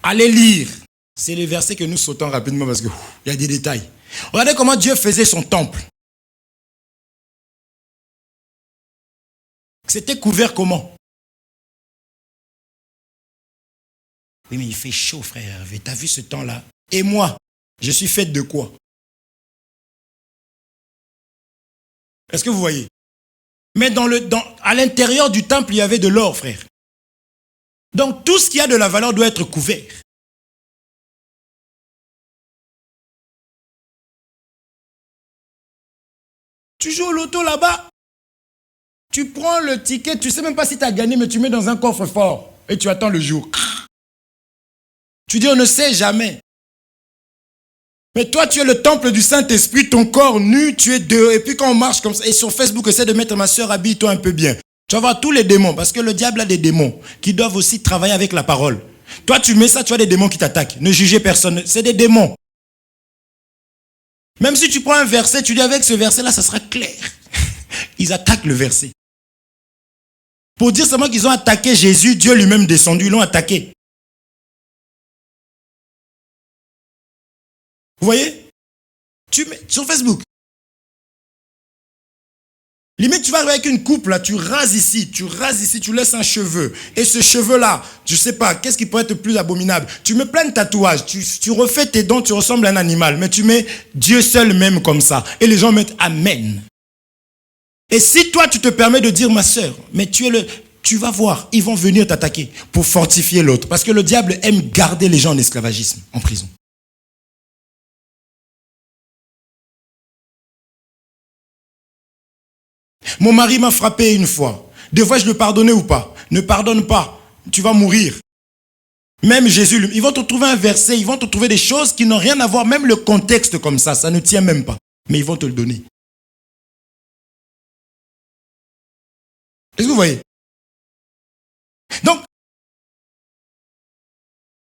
Allez lire. C'est les versets que nous sautons rapidement parce qu'il y a des détails. Regardez comment Dieu faisait son temple. C'était couvert comment? Oui, mais il fait chaud, frère. Tu as vu ce temps-là? Et moi, je suis faite de quoi? Est-ce que vous voyez? Mais à l'intérieur du temple, il y avait de l'or, frère. Donc, tout ce qui a de la valeur doit être couvert. Tu joues au loto là-bas. Tu prends le ticket, tu ne sais même pas si tu as gagné, mais tu mets dans un coffre fort. Et tu attends le jour. Tu dis, on ne sait jamais. Mais toi, tu es le temple du Saint-Esprit, ton corps nu, tu es dehors. Et puis quand on marche comme ça, et sur Facebook, essaie de mettre ma soeur, habille-toi un peu bien. Tu vas voir tous les démons, parce que le diable a des démons qui doivent aussi travailler avec la parole. Toi, tu mets ça, tu as des démons qui t'attaquent. Ne jugez personne, c'est des démons. Même si tu prends un verset, tu dis avec ce verset-là, ça sera clair. Ils attaquent le verset. Pour dire seulement qu'ils ont attaqué Jésus, Dieu lui-même descendu, ils l'ont attaqué. Vous voyez? Tu mets sur Facebook. Limite, tu vas arriver avec une coupe, là, tu rases ici, tu laisses un cheveu. Et ce cheveu-là, je ne sais pas, qu'est-ce qui pourrait être plus abominable? Tu mets plein de tatouages, tu refais tes dents, tu ressembles à un animal, mais tu mets Dieu seul même comme ça. Et les gens mettent Amen. Et si toi, tu te permets de dire, ma soeur, mais tu vas voir, ils vont venir t'attaquer pour fortifier l'autre. Parce que le diable aime garder les gens en esclavagisme, en prison. Mon mari m'a frappé une fois. Devrais-je le pardonner ou pas? Ne pardonne pas. Tu vas mourir. Même Jésus, ils vont te trouver un verset, ils vont te trouver des choses qui n'ont rien à voir. Même le contexte comme ça ne tient même pas. Mais ils vont te le donner. Est-ce que vous voyez? Donc,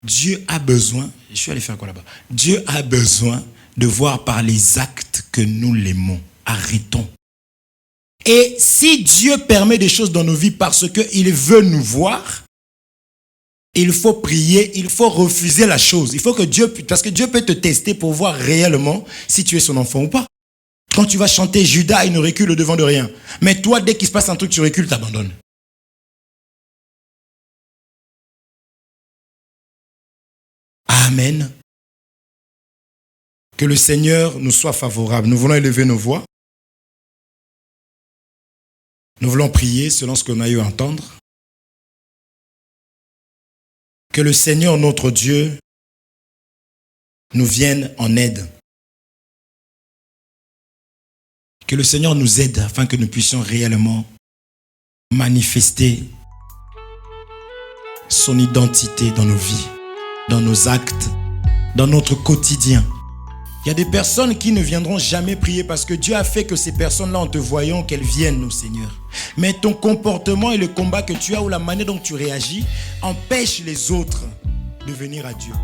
Dieu a besoin, je suis allé faire quoi là-bas? Dieu a besoin de voir par les actes que nous l'aimons. Arrêtons. Et si Dieu permet des choses dans nos vies parce qu'il veut nous voir, il faut prier, il faut refuser la chose. Il faut que Dieu, parce que Dieu peut te tester pour voir réellement si tu es son enfant ou pas. Quand tu vas chanter Judas, il ne recule au devant de rien. Mais toi, dès qu'il se passe un truc, tu recules, tu abandonnes. Amen. Que le Seigneur nous soit favorable. Nous voulons élever nos voix. Nous voulons prier selon ce qu'on a eu à entendre. Que le Seigneur, notre Dieu, nous vienne en aide. Que le Seigneur nous aide afin que nous puissions réellement manifester son identité dans nos vies, dans nos actes, dans notre quotidien. Il y a des personnes qui ne viendront jamais prier parce que Dieu a fait que ces personnes-là, en te voyant, qu'elles viennent au Seigneur. Mais ton comportement et le combat que tu as ou la manière dont tu réagis empêchent les autres de venir à Dieu.